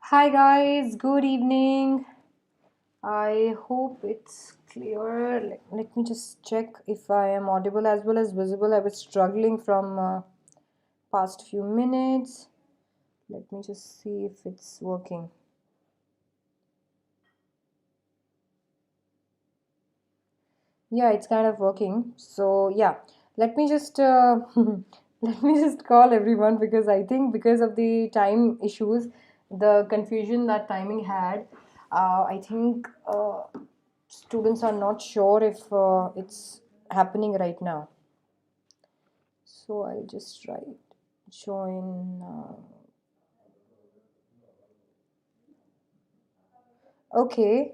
Hi guys, good evening. I hope it's clear. Let me just check if I am audible as well as visible. I was struggling from past few minutes. Let me just see if it's working. Yeah, it's kind of working. So yeah, let me just let me just call everyone because I think because of the time issues, the confusion that timing had, I think students are not sure if it's happening right now. So I'll just write join. Okay,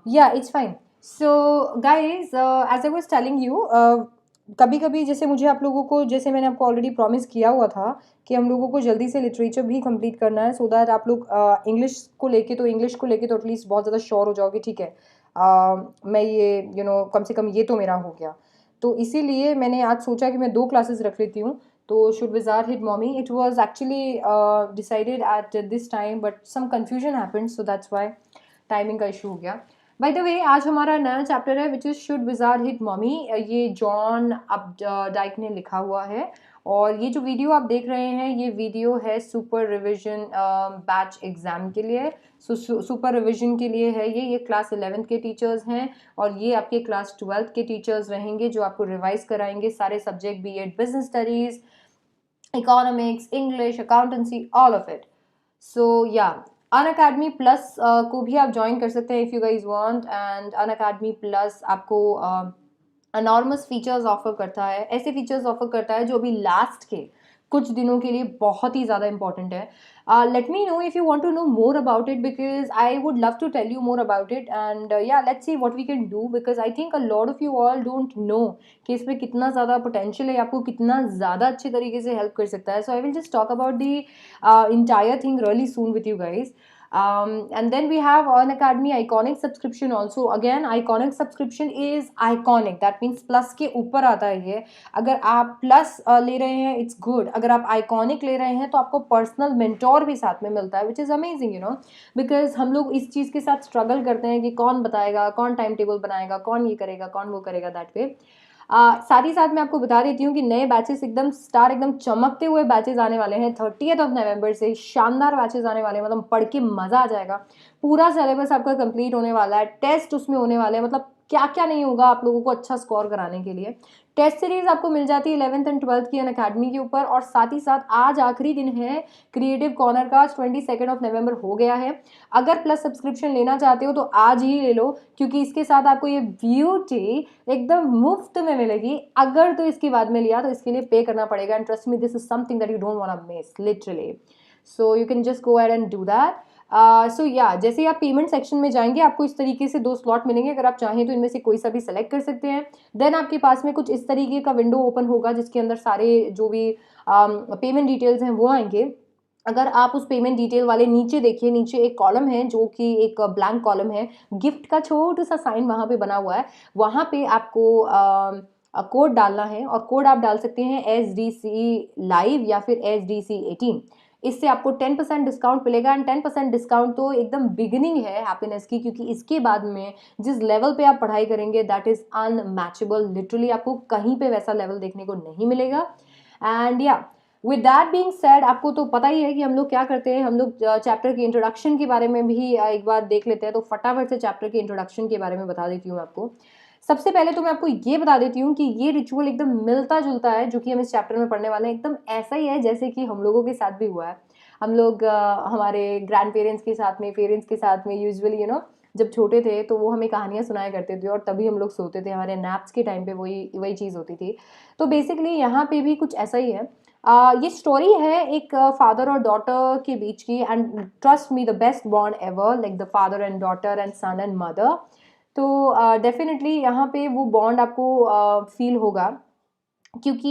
yeah, it's fine. So guys, as I was telling you, कभी कभी जैसे मुझे आप लोगों को जैसे मैंने आपको ऑलरेडी प्रॉमिस किया हुआ था कि हम लोगों को जल्दी से लिटरेचर भी कंप्लीट करना है सो दैट आप लोग इंग्लिश को लेके तो एटलीस्ट बहुत ज़्यादा श्योर हो जाओगे ठीक है। मैं ये कम से कम ये तो मेरा हो गया। तो इसीलिए मैंने आज सोचा कि मैं 2 क्लासेस रख लेती हूँ। तो should wizard hit mommy it was actually decided at this time but some confusion happened so that's why timing का इशू हो गया। बाय द वे आज हमारा नया चैप्टर है which is should wizard hit mommy. ये जॉन अब डाइक ने लिखा हुआ है और ये जो वीडियो आप देख रहे हैं ये वीडियो है सुपर रिविजन बैच एग्जाम के लिए। सुपर रिविजन के लिए है ये क्लास 11th के टीचर्स हैं और ये आपके क्लास 12th के टीचर्स रहेंगे जो आपको रिवाइज कराएंगे सारे subject B Ed business studies economics English accountancy all of it. So yeah Unacademy plus को भी आप ज्वाइन कर सकते हैं if you guys want and Unacademy plus आपको अनॉर्मस फीचर्स ऑफर करता है ऐसे फीचर्स ऑफर करता है जो अभी लास्ट के कुछ दिनों के लिए बहुत ही ज़्यादा इंपॉर्टेंट है। Let me know if you want to know more about it because I would love to tell you more about it and yeah let's see what we can do because I think a lot of you all don't know कि इसमें कितना ज़्यादा potential है आपको कितना ज़्यादा अच्छे तरीके से हेल्प कर सकता है। So I will just talk about the entire thing really soon with you guys. And then we have an academy iconic subscription also. Again iconic subscription is iconic that means plus के ऊपर आता है ये। अगर आप plus ले रहे हैं इट्स गुड अगर आप आइकॉनिक ले रहे हैं तो आपको पर्सनल मेंटोर भी साथ में मिलता है विच इज़ अमेजिंग बिकॉज हम लोग इस चीज़ के साथ स्ट्रगल करते हैं कि कौन बताएगा कौन टाइम टेबल बनाएगा कौन ये करेगा कौन वो करेगा दैट वे। साथ ही साथ मैं आपको बता देती हूँ कि नए बैचेस एकदम स्टार एकदम चमकते हुए बैचेस आने वाले हैं 30th of November से शानदार बैचेस आने वाले हैं मतलब पढ़ के मज़ा आ जाएगा। पूरा सिलेबस आपका कंप्लीट होने वाला है टेस्ट उसमें होने वाले हैं मतलब क्या क्या नहीं होगा आप लोगों को अच्छा स्कोर कराने के लिए। टेस्ट सीरीज आपको मिल जाती है 11th एंड 12th की अनअकैडमी के ऊपर और साथ ही साथ आज आखिरी दिन है क्रिएटिव कॉर्नर का 22nd of November हो गया है। अगर प्लस सब्सक्रिप्शन लेना चाहते हो तो आज ही ले लो क्योंकि इसके साथ आपको ये ब्यूटी एकदम मुफ्त में मिलेगी। अगर तो इसके बाद में लिया तो इसके लिए पे करना पड़ेगा and trust me this is something that you don't want to miss literally. So you can just go ahead and do that. So yeah जैसे ही आप पेमेंट सेक्शन में जाएंगे आपको इस तरीके से 2 स्लॉट मिलेंगे अगर आप चाहें तो इनमें से कोई सा भी सेलेक्ट कर सकते हैं। देन आपके पास में कुछ इस तरीके का विंडो ओपन होगा जिसके अंदर सारे जो भी पेमेंट डिटेल्स हैं वो आएंगे। अगर आप उस पेमेंट डिटेल वाले नीचे देखिए नीचे एक कॉलम है जो कि एक ब्लैंक कॉलम है गिफ्ट का छोटा सा साइन वहाँ पे बना हुआ है। वहाँ पे आपको कोड डालना है और कोड आप डाल सकते हैं SDC लाइव या फिर SDC18। इससे आपको 10% डिस्काउंट मिलेगा एंड 10% डिस्काउंट तो एकदम बिगिनिंग है हैप्पीनेस की क्योंकि इसके बाद में जिस लेवल पे आप पढ़ाई करेंगे दैट इज अनमैचेबल लिटरली आपको कहीं पे वैसा लेवल देखने को नहीं मिलेगा। एंड या विद दैट बीइंग सेड आपको तो पता ही है कि हम लोग क्या करते हैं हम लोग चैप्टर के इंट्रोडक्शन के बारे में भी एक बार देख लेते हैं। तो फटाफट से चैप्टर के इंट्रोडक्शन के बारे में बता देती हूँ आपको। सबसे पहले तो मैं आपको ये बता देती हूँ कि ये रिचुअल एकदम मिलता जुलता है जो कि हम इस चैप्टर में पढ़ने वाले हैं एकदम ऐसा ही है जैसे कि हम लोगों के साथ भी हुआ है। हम लोग हमारे ग्रैंड पेरेंट्स के साथ में पेरेंट्स के साथ में यूजुअली जब छोटे थे तो वो हमें कहानियां सुनाया करते थे और तभी हम लोग सोते थे हमारे नैप्स के टाइम पे वही वही चीज़ होती थी। तो बेसिकली यहाँ पे भी कुछ ऐसा ही है। ये स्टोरी है एक फादर और डॉटर के बीच की and trust me the best bond ever like the father and daughter and son and mother. तो डेफिनेटली यहाँ पे वो बॉन्ड आपको फील होगा क्योंकि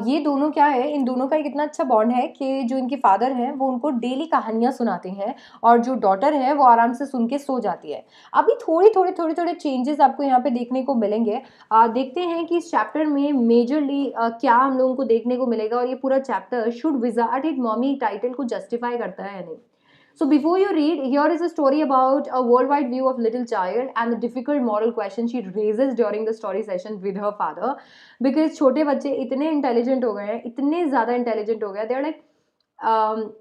ये दोनों क्या है, इन दोनों का एक इतना अच्छा बॉन्ड है कि जो इनके फादर हैं वो उनको डेली कहानियाँ सुनाते हैं और जो डॉटर है वो आराम से सुन के सो जाती है। अभी थोड़े चेंजेस आपको यहाँ पे देखने को मिलेंगे। देखते हैं कि इस चैप्टर में मेजरली क्या हम लोगों को देखने को मिलेगा, और ये पूरा chapter should wizard hit mommy title को जस्टिफाई करता है या नहीं। So before you read, here is a story about a worldwide view of little child and the difficult moral question she raises during the story session with her father. Because छोटे बच्चे इतने intelligent हो गए हैं, इतने ज़्यादा intelligent हो गए, they are like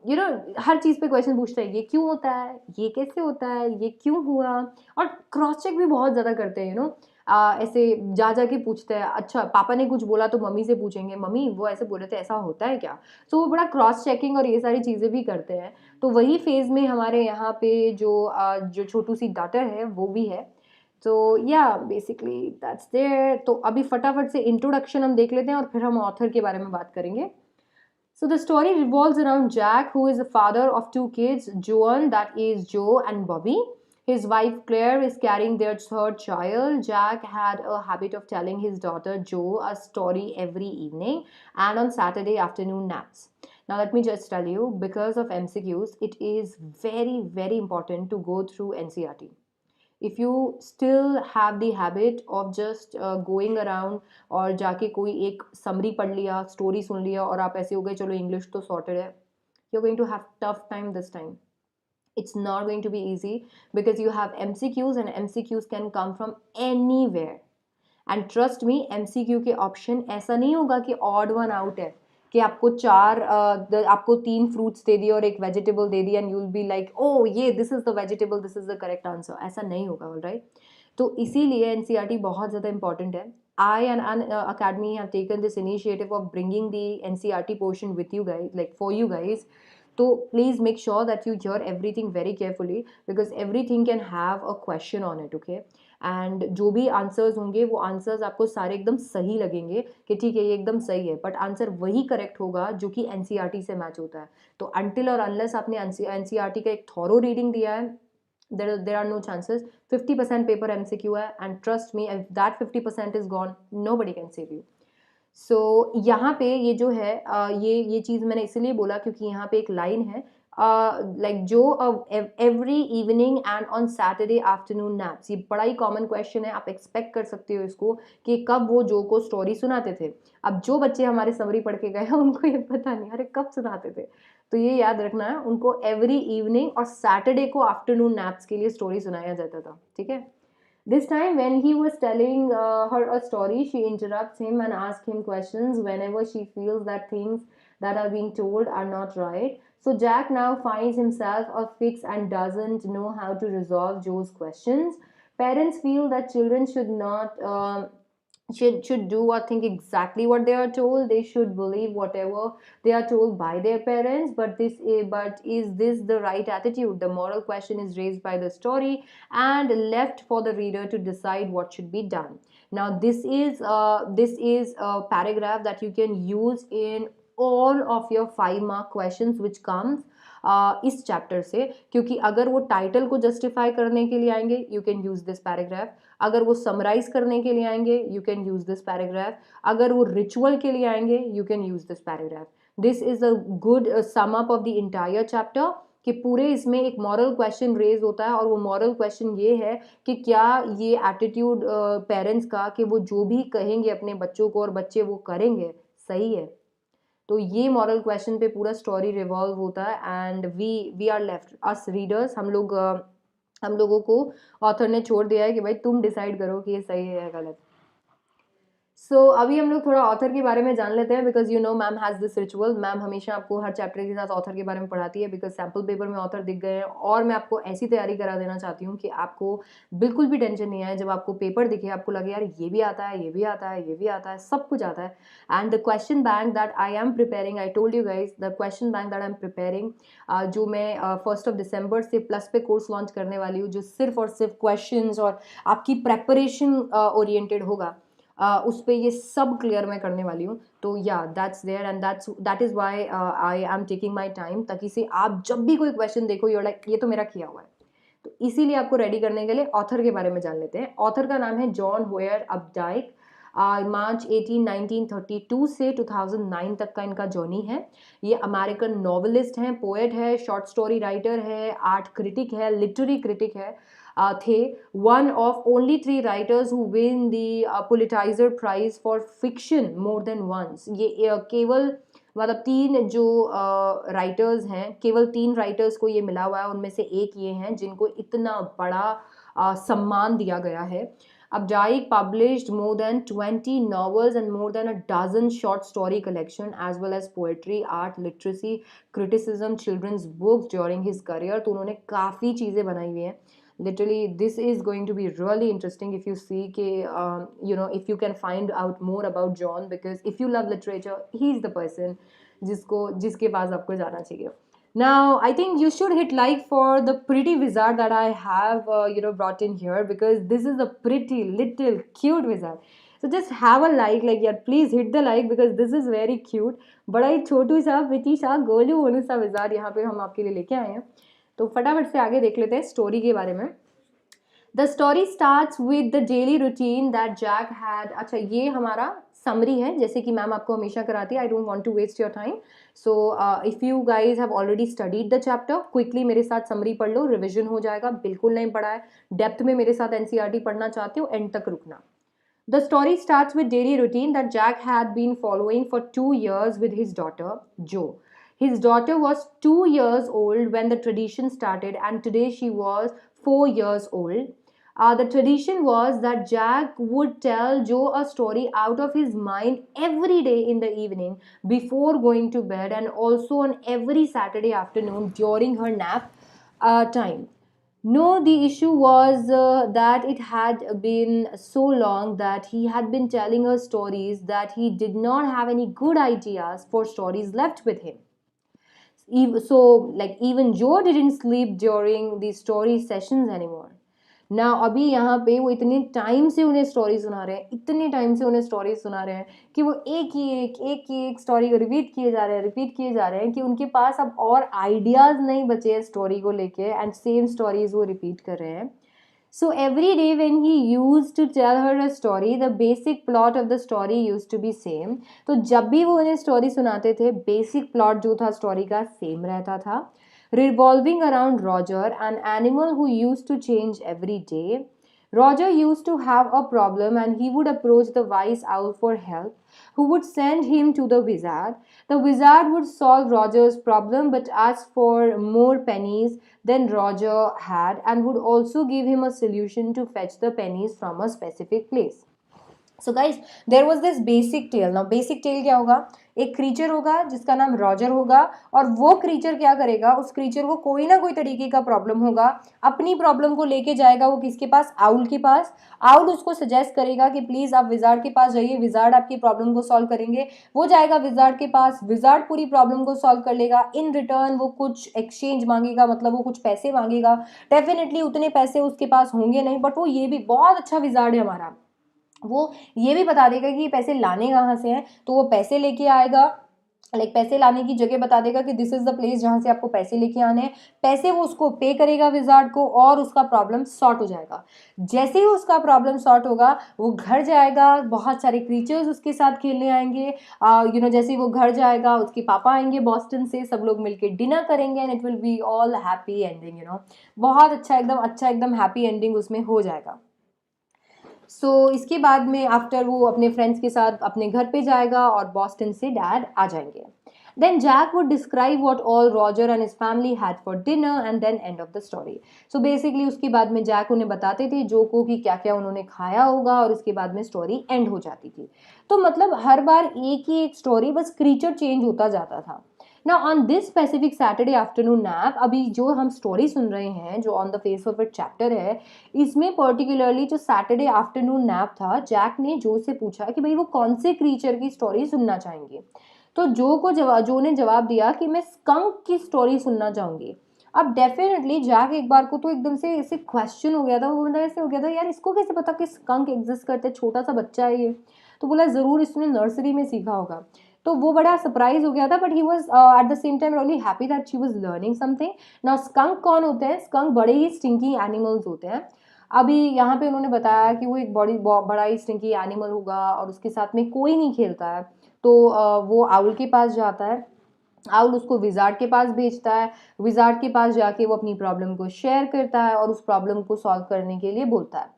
you know, हर चीज़ पे क्वेश्चन पूछते हैं, ये क्यों होता है, ये कैसे होता है, ये क्यों हुआ, और क्रॉस चेक भी बहुत ज़्यादा करते हैं, ऐसे जा जा के पूछते हैं, अच्छा पापा ने कुछ बोला तो मम्मी से पूछेंगे, मम्मी वो ऐसे बोल रहे थे, ऐसा होता है क्या। तो वो बड़ा क्रॉस चेकिंग और ये सारी चीज़ें भी करते हैं। तो वही फेज़ में हमारे यहाँ पे जो छोटू सी डॉटर है वो भी है। तो या बेसिकली दैट्स देयर। तो अभी फटाफट से इंट्रोडक्शन हम देख लेते हैं और फिर हम ऑथर के बारे में बात करेंगे। So the story revolves around Jack, who is the father of two kids, Joan, that is Joe, and Bobby. His wife Claire is carrying their third child. Jack had a habit of telling his daughter Joe a story every evening and on Saturday afternoon naps. Now, let me just tell you, because of MCQs, it is very important to go through NCRT. If you still have the habit of just going around और जाके कोई एक summary पढ़ लिया, story सुन लिया और आप ऐसे हो गए चलो इंग्लिश तो सॉर्टेड है, you're going to have tough time this time. It's not going to be easy because you have MCQs and MCQs can come from anywhere. And trust me, MCQ के ऑप्शन ऐसा नहीं होगा कि odd one out है, कि आपको आपको 3 fruits दे दिए और एक वेजिटेबल दे दिया and you will be like oh yeah this is the vegetable, this is the correct answer. ऐसा नहीं होगा, ऑलराइट। तो इसीलिए NCERT बहुत ज़्यादा इंपॉर्टेंट है। I and an academy have taken this initiative of bringing the NCERT portion with you guys, like for you guys. तो please make sure that you hear everything very carefully because everything can have a question on it, okay? And जो भी answers होंगे वो answers आपको सारे एकदम सही लगेंगे कि ठीक है ये एकदम सही है, बट आंसर वही करेक्ट होगा जो कि NCERT से मैच होता है। तो अनटिल और अनलेस आपने NCERT का एक थॉरो रीडिंग दिया है, there are no chances. 50% paper MCQ है and trust me, if that 50% is gone nobody can save you. सो यहाँ पे ये जो है ये चीज़ मैंने इसलिए बोला क्योंकि यहाँ पे एक लाइन है लाइक जो every evening and on Saturday afternoon naps, ये बड़ा ही कॉमन क्वेश्चन है, आप एक्सपेक्ट कर सकते हो इसको कि कब वो जो को स्टोरी सुनाते थे। अब जो बच्चे हमारे समरी पढ़ के गए हैं उनको ये पता नहीं अरे कब सुनाते थे, तो ये याद रखना है उनको एवरी इवनिंग और सैटरडे को आफ्टरनून नैप्स के लिए स्टोरी सुनाया जाता था, ठीक है। This time, when he was telling her a story, she interrupts him and asks him questions whenever she feels that things that are being told are not right. So Jack now finds himself a fix and doesn't know how to resolve Joe's questions. Parents feel that children should not should do or think exactly what they are told. They should believe whatever they are told by their parents. But is this the right attitude? The moral question is raised by the story and left for the reader to decide what should be done. Now this is a paragraph that you can use in all of your 5 mark questions which comes इस chapter से, क्योंकि अगर वो title को justify करने के लिए आएंगे you can use this paragraph, अगर वो समराइज करने के लिए आएंगे you can use this paragraph, अगर वो रिचुअल के लिए आएंगे you can use this paragraph. This is a good sum up of the entire chapter कि पूरे इसमें एक मॉरल क्वेश्चन रेज होता है और वो मॉरल क्वेश्चन ये है कि क्या ये एटीट्यूड पेरेंट्स का कि वो जो भी कहेंगे अपने बच्चों को और बच्चे वो करेंगे सही है। तो ये मॉरल क्वेश्चन पे पूरा स्टोरी रिवॉल्व होता है and we are left us readers, हम लोगों को ऑथर ने छोड़ दिया है कि भाई तुम डिसाइड करो कि ये सही है या गलत। अभी हम लोग थोड़ा ऑथर के बारे में जान लेते हैं because you know ma'am has this ritual. Ma'am हमेशा आपको हर चैप्टर के साथ ऑथर के बारे में पढ़ाती है बिकॉज सैम्पल पेपर में ऑथर दिख गए हैं और मैं आपको ऐसी तैयारी करा देना चाहती हूँ कि आपको बिल्कुल भी टेंशन नहीं आए, जब आपको पेपर दिखे आपको लगे यार ये भी आता है, ये भी आता है, ये भी आता है, सब कुछ आता है। And the question bank that I am preparing, I told you guys the question bank that I am preparing, जो मैं 1 दिसंबर से प्लस पे कोर्स लॉन्च करने वाली हूँ, जो सिर्फ और सिर्फ क्वेश्चंस और आपकी प्रेपरेशन ओरिएंटेड होगा, उस पर ये सब क्लियर मैं करने वाली हूँ। तो yeah that's there and that is why I am taking my time, ताकि से आप जब भी कोई क्वेश्चन देखो यूर लाइक ये तो मेरा किया हुआ है। तो इसीलिए आपको रेडी करने के लिए ऑथर के बारे में जान लेते हैं। ऑथर का नाम है जॉन होयर अपडाइक। मार्च 1932 से 2009 तक का इनका जर्नी है। ये अमेरिकन नॉवलिस्ट हैं, पोएट है, शॉर्ट स्टोरी राइटर है, आर्ट क्रिटिक है, लिटरेरी क्रिटिक है, थे one of only 3 writers who win the Pulitzer prize for fiction more than once. ये केवल मतलब 3 जो राइटर्स हैं, केवल 3 राइटर्स को ये मिला हुआ है, उनमें से एक ये हैं जिनको इतना बड़ा सम्मान दिया गया है। Updike published more than 20 novels and more than a dozen short story collection, as well as poetry, art, literacy, criticism, children's books during his career. तो उन्होंने काफ़ी चीज़ें बनाई हुई हैं। Literally, this is going to be really interesting if you see कि if you can find out more about John, because if you love literature, he is the person जिसके पास आपको जाना चाहिए. Now, I think you should hit like for the pretty wizard that I have, brought in here, because this is a pretty little cute wizard. So just have a like, yeah, please hit the like because this is very cute. बड़ा ही छोटू सा peachy सा गोलू मोनू सा विजार यहाँ पे हम आपके लिए लेके आए हैं. तो फटाफट से आगे देख लेते हैं स्टोरी के बारे में. The story starts with the daily routine that Jack had. अच्छा, ये हमारा समरी है, जैसे कि मैम आपको हमेशा कराती है. I don't want to waste your time. So if you guys have already studied the chapter, quickly मेरे साथ समरी पढ़ लो, रिविजन हो जाएगा. बिल्कुल नहीं पढ़ा है, डेप्थ में मेरे साथ NCERT पढ़ना चाहते हो, एंड तक रुकना. The story starts with daily routine that Jack had been following for 2 years with his daughter, Jo. His daughter was 2 years old when the tradition started, and today she was 4 years old. The tradition was that Jack would tell Joe a story out of his mind every day in the evening before going to bed, and also on every Saturday afternoon during her nap time. No, the issue was that it had been so long that he had been telling her stories that he did not have any good ideas for stories left with him. Even Joe didn't sleep during the story sessions anymore. ना अभी यहाँ पे वो इतने time से उन्हें story सुना रहे हैं, इतने टाइम से उन्हें स्टोरी सुना रहे हैं कि वो एक ही एक स्टोरी को रिपीट किए जा रहे हैं कि उनके पास अब और आइडियाज़ नहीं बचे हैं स्टोरी को लेके, एंड सेम स्टोरीज वो रिपीट कर रहे हैं. So every day when he used to tell her a story, the basic plot of the story used to be same. तो जब भी वो उन्हें स्टोरी सुनाते थे, बेसिक प्लॉट जो था स्टोरी का सेम रहता था, revolving around Roger, an animal who used to change every day. Roger used to have a problem and he would approach the wise owl for help, who would send him to the wizard. The wizard would solve Roger's problem but ask for more pennies than Roger had, and would also give him a solution to fetch the pennies from a specific place. So guys there was this basic tale. Now basic tale क्या होगा? एक creature होगा जिसका नाम Roger होगा, और वो creature क्या करेगा, उस क्रीचर को कोई ना कोई तरीके का प्रॉब्लम होगा, अपनी प्रॉब्लम को लेके जाएगा वो किसके पास? आउल के पास. आउल उसको सजेस्ट करेगा कि प्लीज़ आप विजार्ड के पास जाइए, विजार्ड आपकी प्रॉब्लम को सॉल्व करेंगे. वो जाएगा विजार्ड के पास, विजार्ड पूरी प्रॉब्लम को सॉल्व कर लेगा. इन रिटर्न वो कुछ एक्सचेंज मांगेगा, मतलब वो कुछ पैसे मांगेगा. डेफिनेटली उतने पैसे उसके पास होंगे नहीं, बट वो ये भी बहुत अच्छा विजार्ड है हमारा, वो ये भी बता देगा कि ये पैसे लाने कहाँ से हैं. तो वो पैसे लेके आएगा, पैसे लाने की जगह बता देगा कि दिस इज़ द प्लेस जहाँ से आपको पैसे लेके आने हैं. पैसे वो उसको पे करेगा विजार्ड को, और उसका प्रॉब्लम सॉर्ट हो जाएगा. जैसे ही उसका प्रॉब्लम सॉर्ट होगा, वो घर जाएगा, बहुत सारे क्रीचर्स उसके साथ खेलने आएंगे. जैसे ही वो घर जाएगा, उसके पापा आएंगे बॉस्टन से, सब लोग मिलके डिनर करेंगे, and it will be all happy ending. बहुत अच्छा एकदम हैप्पी एंडिंग उसमें हो जाएगा. इसके बाद में आफ्टर वो अपने फ्रेंड्स के साथ अपने घर पे जाएगा और बॉस्टन से डैड आ जाएंगे. Then Jack would describe what all Roger and his family had for dinner, and then end of the story. So basically उसके बाद में जैक उन्हें बताते थे जो को कि क्या क्या उन्होंने खाया होगा, और उसके बाद में स्टोरी एंड हो जाती थी. तो मतलब हर बार एक ही एक स्टोरी, बस क्रीचर चेंज होता जाता था. Now on this specific Saturday afternoon nap, अभी जो हम स्टोरी सुन रहे हैं, जो on the face of it chapter है, इसमें पर्टिकुलरली जो सैटरडे आफ्टरनून नैप था, जैक ने जो से पूछा कि भाई वो कौन से क्रीचर की स्टोरी सुनना चाहेंगे. तो जो ने जवाब दिया कि मैं स्कंक की स्टोरी सुनना चाहूँगी. अब डेफिनेटली जैक एक बार को तो एकदम से ऐसे क्वेश्चन हो गया था, वो मतलब ऐसे हो गया था, यार इसको कैसे पता कि स्कंक एग्जिस्ट करते, छोटा सा बच्चा है ये. तो बोला ज़रूर इसने नर्सरी में सीखा होगा. तो वो बड़ा सरप्राइज हो गया था, but he was at the same time really happy that she was learning something. Now skunk कौन होते हैं? स्कंक बड़े ही स्टिंकी एनिमल्स होते हैं. अभी यहाँ पे उन्होंने बताया कि वो एक बड़ा ही स्टिंकी एनिमल होगा और उसके साथ में कोई नहीं खेलता है। तो वो आउल के पास जाता है, आउल उसको विजार्ड के पास भेजता है, विजार्ड के पास जाके वो अपनी प्रॉब्लम को शेयर करता है और उस प्रॉब्लम को सॉल्व करने के लिए बोलता है।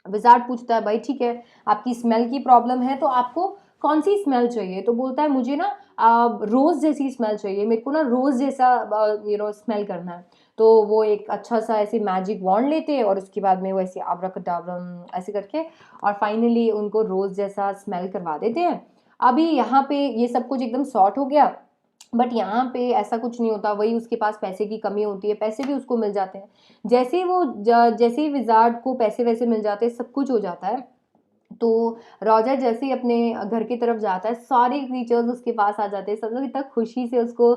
विजार्ड पूछता है भाई ठीक है, आपकी स्मेल की प्रॉब्लम है तो आपको कौन सी स्मेल चाहिए? तो बोलता है मुझे ना रोज जैसी स्मेल चाहिए, मेरे को ना रोज जैसा स्मेल करना है। तो वो एक अच्छा सा ऐसे मैजिक वॉन्ड लेते हैं और उसके बाद में वो ऐसे आब्राकडाब्रम ऐसे करके और फाइनली उनको रोज जैसा स्मेल करवा देते हैं। अभी यहाँ पे ये सब कुछ एकदम सॉर्ट हो गया, बट यहाँ पे ऐसा कुछ नहीं होता, वही उसके पास पैसे की कमी होती है, पैसे भी उसको मिल जाते हैं। जैसे ही वो जैसे ही विजार्ड को पैसे वैसे मिल जाते हैं, सब कुछ हो जाता है, तो रॉजर जैसे ही अपने घर की तरफ जाता है, सारे क्रीचर्स उसके पास आ जाते हैं, सब लोग इतना खुशी से उसको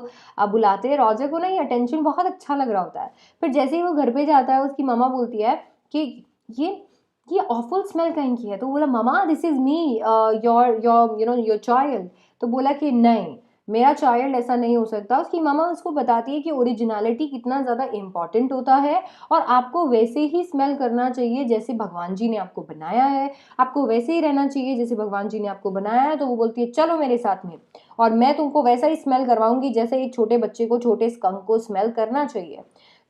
बुलाते हैं। रॉजर को ना ये अटेंशन बहुत अच्छा लग रहा होता है। फिर जैसे ही वो घर पे जाता है, उसकी मम्मा बोलती है कि ये ये ऑफुल स्मेल कहीं की है। तो बोला mamma this is me, your your your child. तो बोला कि नहीं, मेरा चाइल्ड ऐसा नहीं हो सकता। उसकी मामा उसको बताती है कि ओरिजिनलिटी कितना ज़्यादा इम्पॉर्टेंट होता है और आपको वैसे ही स्मेल करना चाहिए जैसे भगवान जी ने आपको बनाया है, आपको वैसे ही रहना चाहिए जैसे भगवान जी ने आपको बनाया है। तो वो बोलती है चलो मेरे साथ में, और मैं तुमको वैसा ही स्मेल करवाऊंगी जैसे एक छोटे बच्चे को, छोटे स्कंक को स्मेल करना चाहिए।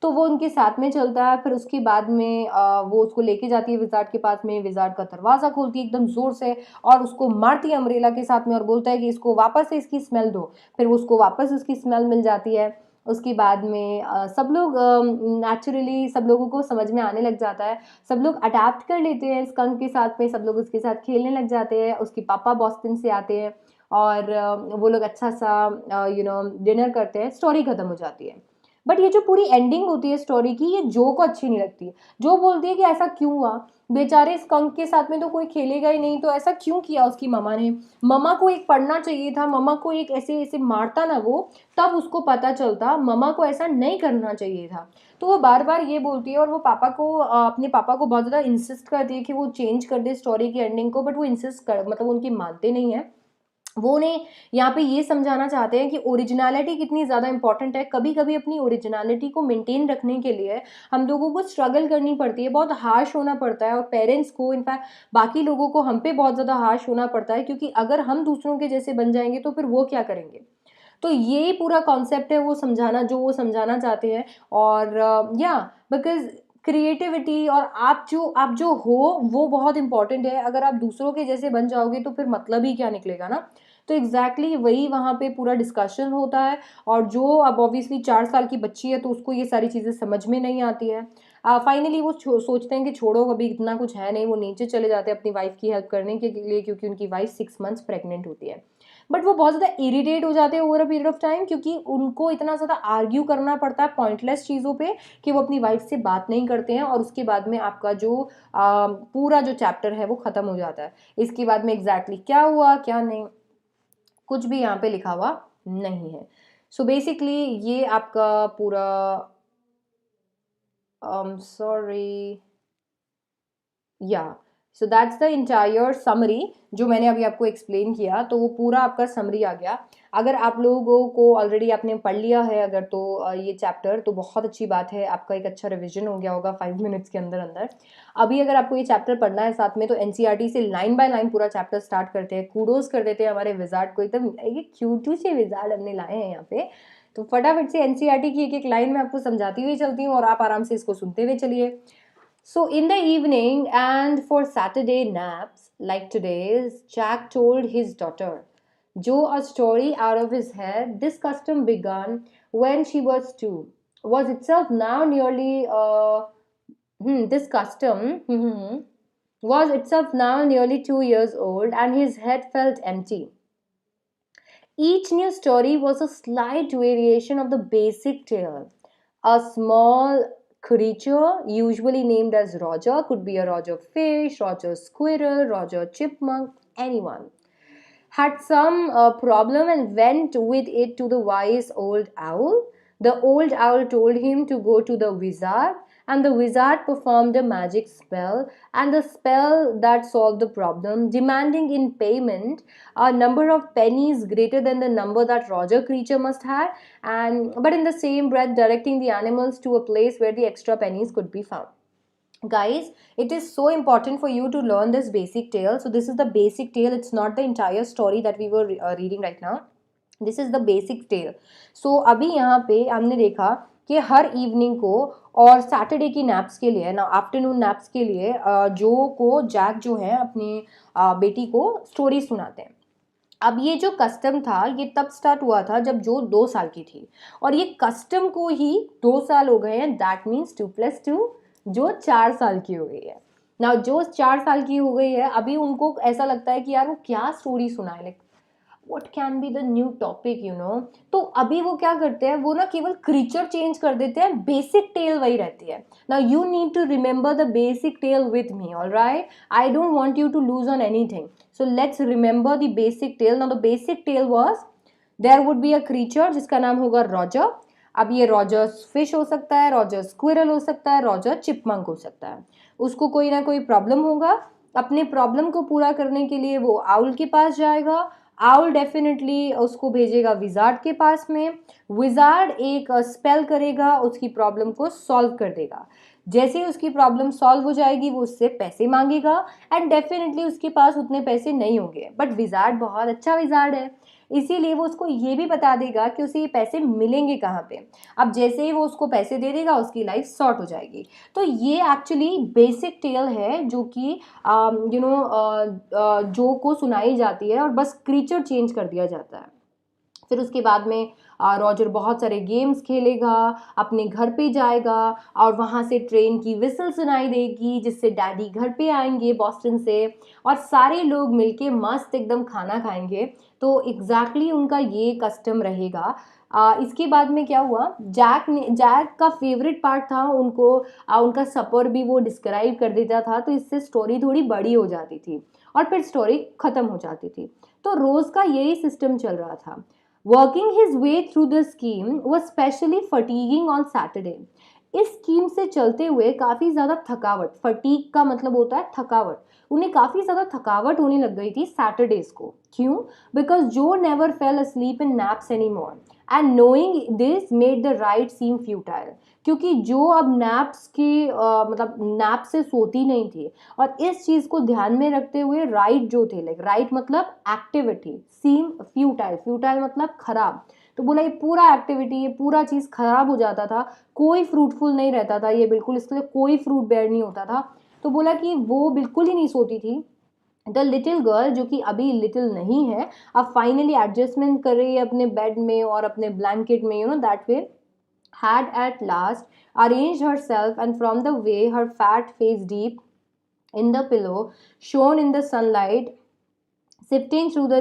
तो वो उनके साथ में चलता है। फिर उसके बाद में वो उसको लेके जाती है विजार्ड के पास में, विजार्ड का दरवाज़ा खोलती है एकदम ज़ोर से और उसको मारती है अम्ब्रेला के साथ में और बोलता है कि इसको वापस से इसकी स्मेल दो। फिर वो उसको वापस उसकी स्मेल मिल जाती है। उसके बाद में सब लोग नेचुरली सब लोगों को समझ में आने लग जाता है, सब लोग अडेप्ट कर लेते हैं स्कंक के साथ में, सब लोग उसके साथ खेलने लग जाते हैं। उसके पापा बॉस्टन से आते हैं और वो लोग अच्छा सा डिनर करते हैं, स्टोरी खत्म हो जाती है। बट ये जो पूरी एंडिंग होती है स्टोरी की, ये जो को अच्छी नहीं लगती है। जो बोलती है कि ऐसा क्यों हुआ, बेचारे स्कंक के साथ में तो कोई खेलेगा ही नहीं, तो ऐसा क्यों किया उसकी मम्मा ने? मम्मा को एक पढ़ना चाहिए था, मम्मा को एक ऐसे ऐसे मारता ना वो, तब उसको पता चलता मम्मा को ऐसा नहीं करना चाहिए था। तो वो बार बार ये बोलती है और वो पापा को अपने पापा को बहुत ज़्यादा इंसिस्ट करती है कि वो चेंज कर दे स्टोरी की एंडिंग को, बट वो इंसिस्ट कर मतलब उनकी मानते नहीं है। वो उन्हें यहाँ पे ये समझाना चाहते हैं कि ओरिजिनलिटी कितनी ज़्यादा इंपॉर्टेंट है। कभी कभी अपनी ओरिजिनलिटी को मेंटेन रखने के लिए हम लोगों को स्ट्रगल करनी पड़ती है, बहुत हार्श होना पड़ता है, और पेरेंट्स को इनफैक्ट बाकी लोगों को हम पे बहुत ज़्यादा हार्श होना पड़ता है, क्योंकि अगर हम दूसरों के जैसे बन जाएंगे तो फिर वो क्या करेंगे। तो ये पूरा कॉन्सेप्ट है वो समझाना, जो वो समझाना चाहते हैं। और या बिकॉज क्रिएटिविटी और आप जो हो वो बहुत इंपॉर्टेंट है। अगर आप दूसरों के जैसे बन जाओगे तो फिर मतलब ही क्या निकलेगा ना। तो एग्जैक्टली exactly वही वहाँ पे पूरा डिस्कशन होता है। और जो अब ऑब्वियसली 4 साल की बच्ची है तो उसको ये सारी चीज़ें समझ में नहीं आती है। फाइनली वो सोचते हैं कि छोड़ो, अभी इतना कुछ है नहीं। वो नीचे चले जाते हैं अपनी वाइफ की हेल्प करने के लिए, क्योंकि उनकी वाइफ 6 मंथ्स प्रेग्नेंट होती है। बट वो बहुत ज़्यादा इरिटेट हो जाते हैं over a period of time, क्योंकि उनको इतना ज़्यादा आर्ग्यू करना पड़ता है पॉइंटलेस चीज़ों पे कि वो अपनी वाइफ से बात नहीं करते हैं। और उसके बाद में आपका जो पूरा जो चैप्टर है वो ख़त्म हो जाता है। इसके बाद में एग्जैक्टली क्या हुआ क्या नहीं, कुछ भी यहाँ पे लिखा हुआ नहीं है। सो बेसिकली ये आपका पूरा सॉरी या so that's the entire summary जो मैंने अभी आपको एक्सप्लेन किया। तो वो पूरा आपका समरी आ गया। अगर आप लोगों को ऑलरेडी आपने पढ़ लिया है अगर, तो ये चैप्टर तो बहुत अच्छी बात है, आपका एक अच्छा रिवीजन हो गया होगा 5 मिनट्स के अंदर अंदर। अभी अगर आपको ये चैप्टर पढ़ना है साथ में, तो एनसीईआरटी से लाइन बाय लाइन पूरा चैप्टर स्टार्ट करते हैं। कूडोज कर देते हैं हमारे विजार्ड को, एकदम ये क्यूट से विजार्ड हमने लाए हैं यहाँ पे। तो फटाफट से एनसीईआरटी की एक एक लाइन मैं आपको समझाती हुई चलती हूँ और आप आराम से इसको सुनते हुए चलिए। So, in the evening and for Saturday naps, like today's, Jack told his daughter Joe a story out of his head. This custom began when she was 2. Was itself now nearly this custom was itself now nearly 2 years old, and his head felt empty. Each new story was a slight variation of the basic tale. A small creature, usually named as Roger, could be a Roger fish, Roger squirrel, Roger chipmunk, anyone, had some problem and went with it to the wise old owl. The old owl told him to go to the wizard, and the wizard performed a magic spell, and the spell that solved the problem, demanding in payment a number of pennies greater than the number that Roger creature must have, and but in the same breath directing the animals to a place where the extra pennies could be found. Guys, it is so important for you to learn this basic tale. So this is the basic tale, it's not the entire story that we were reading right now. This is the basic tale. So अभी यहाँ पे हमने देखा कि हर evening को और Saturday की naps के लिए ना, आफ्टरनून नैप्स के लिए जो को जैक जो है अपनी बेटी को स्टोरी सुनाते हैं. अब ये जो कस्टम था ये तब स्टार्ट हुआ था जब जो 2 साल की थी, और ये कस्टम को ही 2 साल हो गए हैं. दैट मीन्स 2+2 जो 4 साल की हो गई है ना. जो 4 साल की हो गई है अभी उनको ऐसा लगता है कि यार वो क्या स्टोरी सुनाए, like what can be the new topic, you know. तो अभी वो क्या करते हैं, वो ना केवल क्रीचर चेंज कर देते हैं, बेसिक टेल वही रहती है. Now you need to remember the basic tale with me, alright. I don't want you to lose on anything. So let's remember the basic tale. Now the basic tale was there would be a creature जिसका नाम होगा Roger. अब ये Roger fish हो सकता है, Roger squirrel हो सकता है, रॉजर चिपमंक हो सकता है. उसको कोई ना कोई प्रॉब्लम होगा. अपने प्रॉब्लम को पूरा करने के लिए वो आउल के पास जाएगा. आउल डेफिनेटली उसको भेजेगा विजार्ड के पास में. विजार्ड एक स्पेल करेगा, उसकी प्रॉब्लम को सॉल्व कर देगा. जैसे ही उसकी प्रॉब्लम सॉल्व हो जाएगी वो उससे पैसे मांगेगा, एंड डेफिनेटली उसके पास उतने पैसे नहीं होंगे, बट विजार्ड बहुत अच्छा विजार्ड है, इसीलिए वो उसको ये भी बता देगा कि उसे ये पैसे मिलेंगे कहाँ पे. अब जैसे ही वो उसको पैसे दे देगा उसकी लाइफ सॉर्ट हो जाएगी. तो ये एक्चुअली बेसिक टेल है जो कि जो को सुनाई जाती है और बस क्रीचर चेंज कर दिया जाता है. फिर उसके बाद में रॉजर बहुत सारे गेम्स खेलेगा, अपने घर पे जाएगा और वहाँ से ट्रेन की विसल सुनाई देगी जिससे डैडी घर पे आएंगे बॉस्टन से, और सारे लोग मिलके मस्त एकदम खाना खाएंगे. तो एग्जैक्टली उनका ये कस्टम रहेगा. इसके बाद में क्या हुआ, जैक का फेवरेट पार्ट था उनको उनका सफ़र भी वो डिस्क्राइब कर देता था, तो इससे स्टोरी थोड़ी बड़ी हो जाती थी और फिर स्टोरी ख़त्म हो जाती थी. तो रोज़ का यही सिस्टम चल रहा था. Working his way through the scheme was specially fatiguing on Saturday. इस स्कीम से चलते हुए काफ़ी ज़्यादा थकावट, फटीक का मतलब होता है थकावट, उन्हें काफ़ी ज़्यादा थकावट होने लग गई थी सैटरडेज को. क्यों? बिकॉज जो never fail asleep in naps anymore and knowing this made the ride seem futile. क्योंकि जो अब नैप्स की मतलब नैप से सोती नहीं थी, और इस चीज़ को ध्यान में रखते हुए राइट जो थे, लाइक राइट मतलब एक्टिविटी, सीम फ्यूटाइल, फ्यूटाइल मतलब खराब. तो बोला ये पूरा एक्टिविटी, ये पूरा चीज़ खराब हो जाता था, कोई फ्रूटफुल नहीं रहता था, ये बिल्कुल इसके लिए कोई फ्रूट बेयर नहीं होता था. तो बोला कि वो बिल्कुल ही नहीं सोती थी. द लिटिल गर्ल, जो कि अभी लिटिल नहीं है, अब फाइनली एडजस्टमेंट कर रही है अपने बेड में और अपने ब्लैंकेट में, that way, had at last arranged herself, and from the way her fat face deep in the pillow shone in the sunlight sifting through the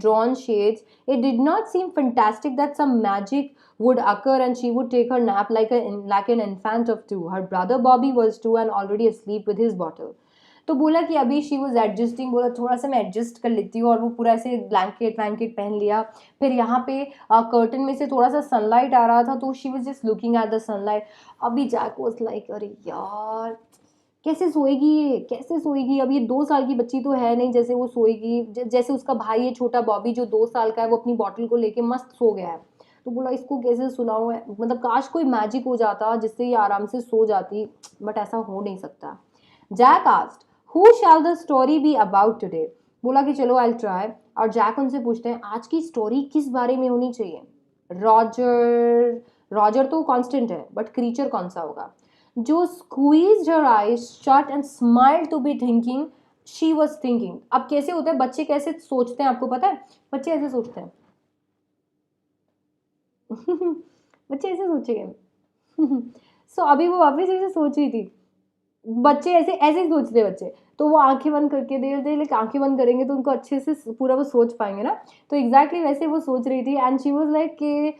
drawn shades, it did not seem fantastic that some magic would occur and she would take her nap like an infant of 2. Her brother Bobby was 2 and already asleep with his bottle. तो बोला कि अभी she was adjusting, बोला थोड़ा सा मैं adjust कर लेती हूँ, और वो पूरा ऐसे ब्लैंकेट वैंकेट पहन लिया. फिर यहाँ पे कर्टन में से थोड़ा सा सनलाइट आ रहा था, तो she was just looking at the sunlight. अभी जैक वॉज लाइक अरे यार कैसे सोएगी ये, कैसे सोएगी, अब ये 2 साल की बच्ची तो है नहीं जैसे वो सोएगी. जैसे उसका भाई है छोटा बॉबी जो 2 साल का है, वो अपनी बॉटल को लेके मस्त सो गया है. तो बोला इसको कैसे सुलाऊं, मतलब काश कोई मैजिक हो जाता जिससे ये आराम से सो जाती, बट ऐसा हो नहीं सकता. Jack asked who shall the story be about today. बोला कि चलो आई ट्राई. और जैक उनसे पूछते हैं आज की स्टोरी किस बारे में होनी चाहिए. रॉजर, रॉजर तो कांस्टेंट है, बट क्रीचर कौन सा होगा. जो squeezed her eyes shut and smiled to be thinking she was thinking. अब कैसे होता है, बच्चे कैसे सोचते हैं आपको पता है, बच्चे ऐसे सोचते हैं. बच्चे ऐसे सोचेंगे. सो अभी वो वापस ऐसे सोच रही थी, बच्चे ऐसे ऐसे ही सोचते हैं बच्चे. तो वो आंखें बंद करके दे लाइक आंखें बंद करेंगे तो उनको अच्छे से पूरा वो सोच पाएंगे ना. तो एग्जैक्टली वैसे वो सोच रही थी, एंड शी वाज लाइक कि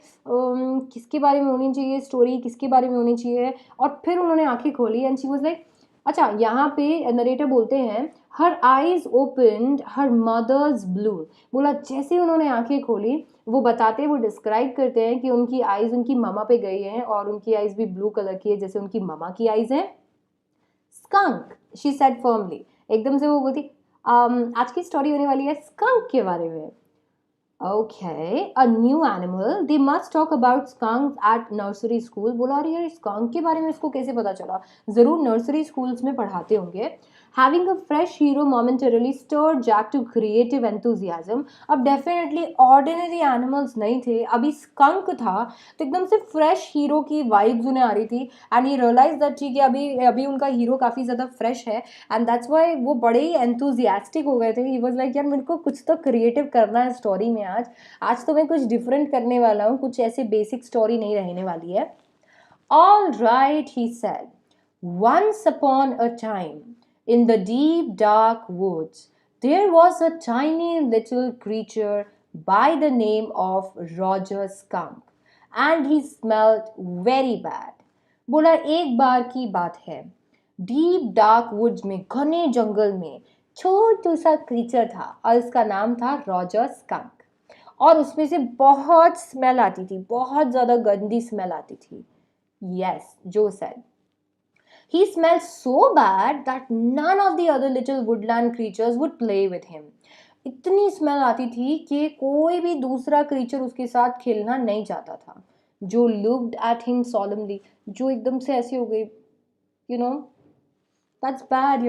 किसके बारे में होनी चाहिए स्टोरी, किसके बारे में होनी चाहिए. और फिर उन्होंने आंखें खोली एंड शी वाज लाइक, अच्छा यहाँ पे नरेटर बोलते हैं her eyes opened her mother's blue. बोला जैसे ही उन्होंने आंखें खोली, वो बताते, वो डिस्क्राइब करते हैं कि उनकी आईज उनकी ममा पे गई हैं, और उनकी आईज भी ब्लू कलर की है जैसे उनकी ममा की आईज हैं. Skunk, she said firmly. एकदम से वो बोलती आज की स्टोरी होने वाली है स्कंक के बारे में. Okay, a new animal. They must talk about skunks at nursery school. बोला अरे यार skunk के बारे में इसको कैसे पता चला? ज़रूर nursery schools में पढ़ाते होंगे. Having a fresh hero momentarily stirred Jack to creative enthusiasm. अब definitely ordinary animals नहीं थे. अभी skunk था तो एकदम से fresh hero की vibes उन्हें आ रही थी. And he realized that ठीक है अभी अभी उनका hero काफ़ी ज़्यादा fresh है. And that's why वो बड़े ही enthusiastic हो गए थे. He was like यार मेरे को कुछ तो creative करना है story में आज तो मैं कुछ डिफरेंट करने वाला हूँ कुछ ऐसे बेसिक स्टोरी नहीं रहने वाली है All right, he said. Once upon a time, in the deep dark woods, there was a tiny little creature by the name of Roger Skunk, and he smelled very bad. बोला एक बार की बात है deep dark woods में घने जंगल में छोटू सा creature था और उसका नाम था रॉजर स्कंक और उसमें से बहुत स्मेल आती थी बहुत ज़्यादा गंदी स्मेल आती थी yes Jo said he smelled so bad that none of the other little woodland creatures would play with him इतनी स्मेल आती थी कि कोई भी दूसरा क्रीचर उसके साथ खेलना नहीं चाहता था जो लुक्ड एट हिम सॉलमली जो एकदम से ऐसी हो गई you know that's bad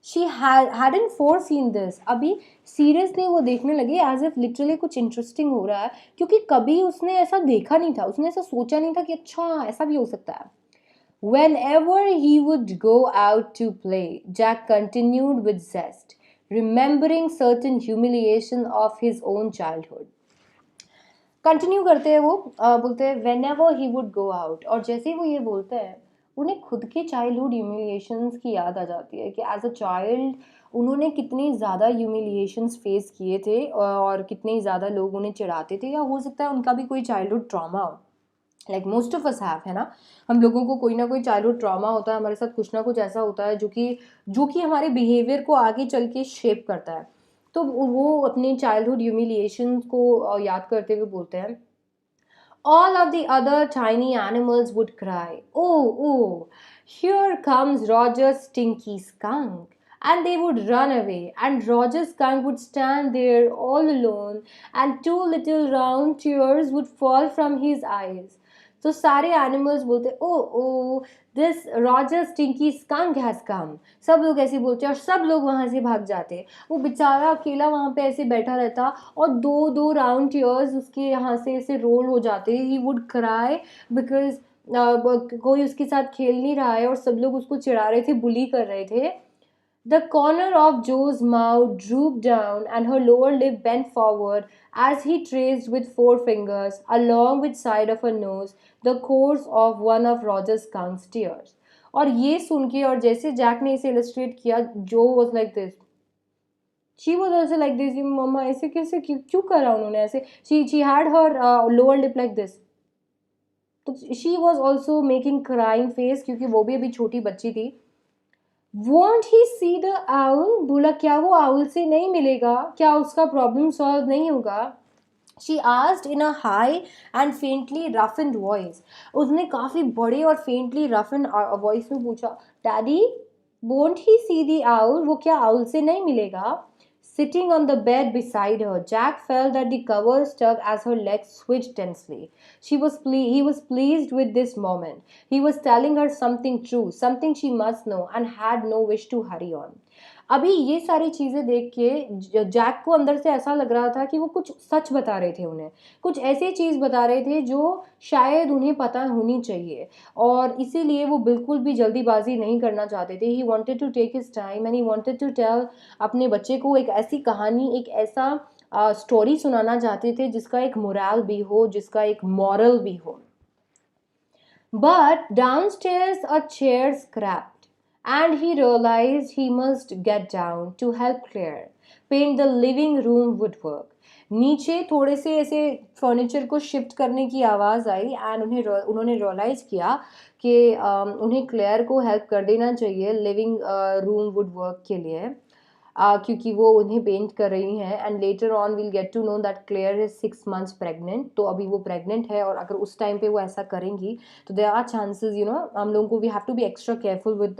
she hadn't foreseen this अभी सीरियसली वो देखने लगी एज इफ लिटरली कुछ इंटरेस्टिंग हो रहा है क्योंकि कभी उसने ऐसा देखा नहीं था उसने ऐसा सोचा नहीं था कि अच्छा ऐसा भी हो सकता है Whenever he would go out to play, Jack continued with zest, remembering certain humiliation of his own childhood. Continue करते हैं वो बोलते हैं when ever he would go out और जैसे ही वो ये बोलते हैं उन्हें खुद के चाइल्डहुड ह्यूमिलिएशंस की याद आ जाती है कि एज अ चाइल्ड उन्होंने कितने ज़्यादा ह्यूमिलिएशंस फेस किए थे और कितने ज़्यादा लोग उन्हें चिढ़ाते थे या हो सकता है उनका भी कोई चाइल्डहुड ट्रॉमा हो like most of us have है ना हम लोगों को कोई ना कोई चाइल्डहुड ट्रॉमा होता है हमारे साथ कुछ ना कुछ ऐसा होता है जो कि हमारे बिहेवियर को आगे चल के शेप करता है तो वो अपने चाइल्डहुड ह्यूमिलिएशन को याद करते हुए बोलते हैं all of the other tiny animals would cry, "Oh, oh, here comes Roger's stinky skunk." And they would run away, and Roger's skunk would stand there all alone, and two little round tears would fall from his eyes. तो सारे animals बोलते oh oh this Roger stinky skunk has come सब लोग ऐसे बोलते और सब लोग वहाँ से भाग जाते वो बेचारा अकेला वहाँ पे ऐसे बैठा रहता और दो दो राउंड टीयर्स उसके यहाँ से ऐसे रोल हो जाते ही वुड क्राई बिकॉज कोई उसके साथ खेल नहीं रहा है और सब लोग उसको चिढ़ा रहे थे बुली कर रहे थे The corner of Joe's mouth drooped down and her lower lip bent forward as he traced with four fingers, along with side of her nose, the course of one of Roger's skunk's tears. और ये सुन के और जैसे Jack ने इसे illustrate किया जो was like this she was also like this mamma ऐसे कैसे क्यों करा उन्होंने ऐसे she had her lower lip like this तो she was also making crying face क्योंकि वो भी अभी छोटी बच्ची थी won't he see the owl बोला क्या वो आउल से नहीं मिलेगा क्या उसका प्रॉब्लम सॉल्व नहीं होगा she asked in a high and faintly rough and voice उसने काफ़ी बड़े और फेंटली रफ एंड वॉइस में पूछा daddy won't he see the owl वो क्या आउल से नहीं मिलेगा Sitting on the bed beside her, Jack felt that the cover stuck as her legs switched tensely. He was pleased with this moment. He was telling her something true, something she must know, and had no wish to hurry on. अभी ये सारी चीज़ें देख के Jack को अंदर से ऐसा लग रहा था कि वो कुछ सच बता रहे थे उन्हें कुछ ऐसी चीज़ बता रहे थे जो शायद उन्हें पता होनी चाहिए और इसीलिए वो बिल्कुल भी जल्दीबाजी नहीं करना चाहते थे he wanted to take his time and he wanted to tell अपने बच्चे को एक ऐसी कहानी एक ऐसा स्टोरी सुनाना चाहते थे जिसका एक मोरल भी हो जिसका एक मॉरल भी हो But downstairs a chair scrapped, and he realized he must get down to help Claire paint the living room woodwork. नीचे थोड़े से ऐसे फर्नीचर को शिफ्ट करने की आवाज़ आई एंड उन्होंने रियलाइज़ किया कि उन्हें क्लेयर को हेल्प कर देना चाहिए लिविंग रूम वुड वर्क के लिए क्योंकि वो उन्हें पेंट कर रही हैं and later on will get to know that Claire is 6 months pregnant तो अभी वो प्रेग्नेंट है और अगर उस टाइम पे वो ऐसा करेंगी तो देयर आर चांसेस हम लोगों को we have to be extra careful with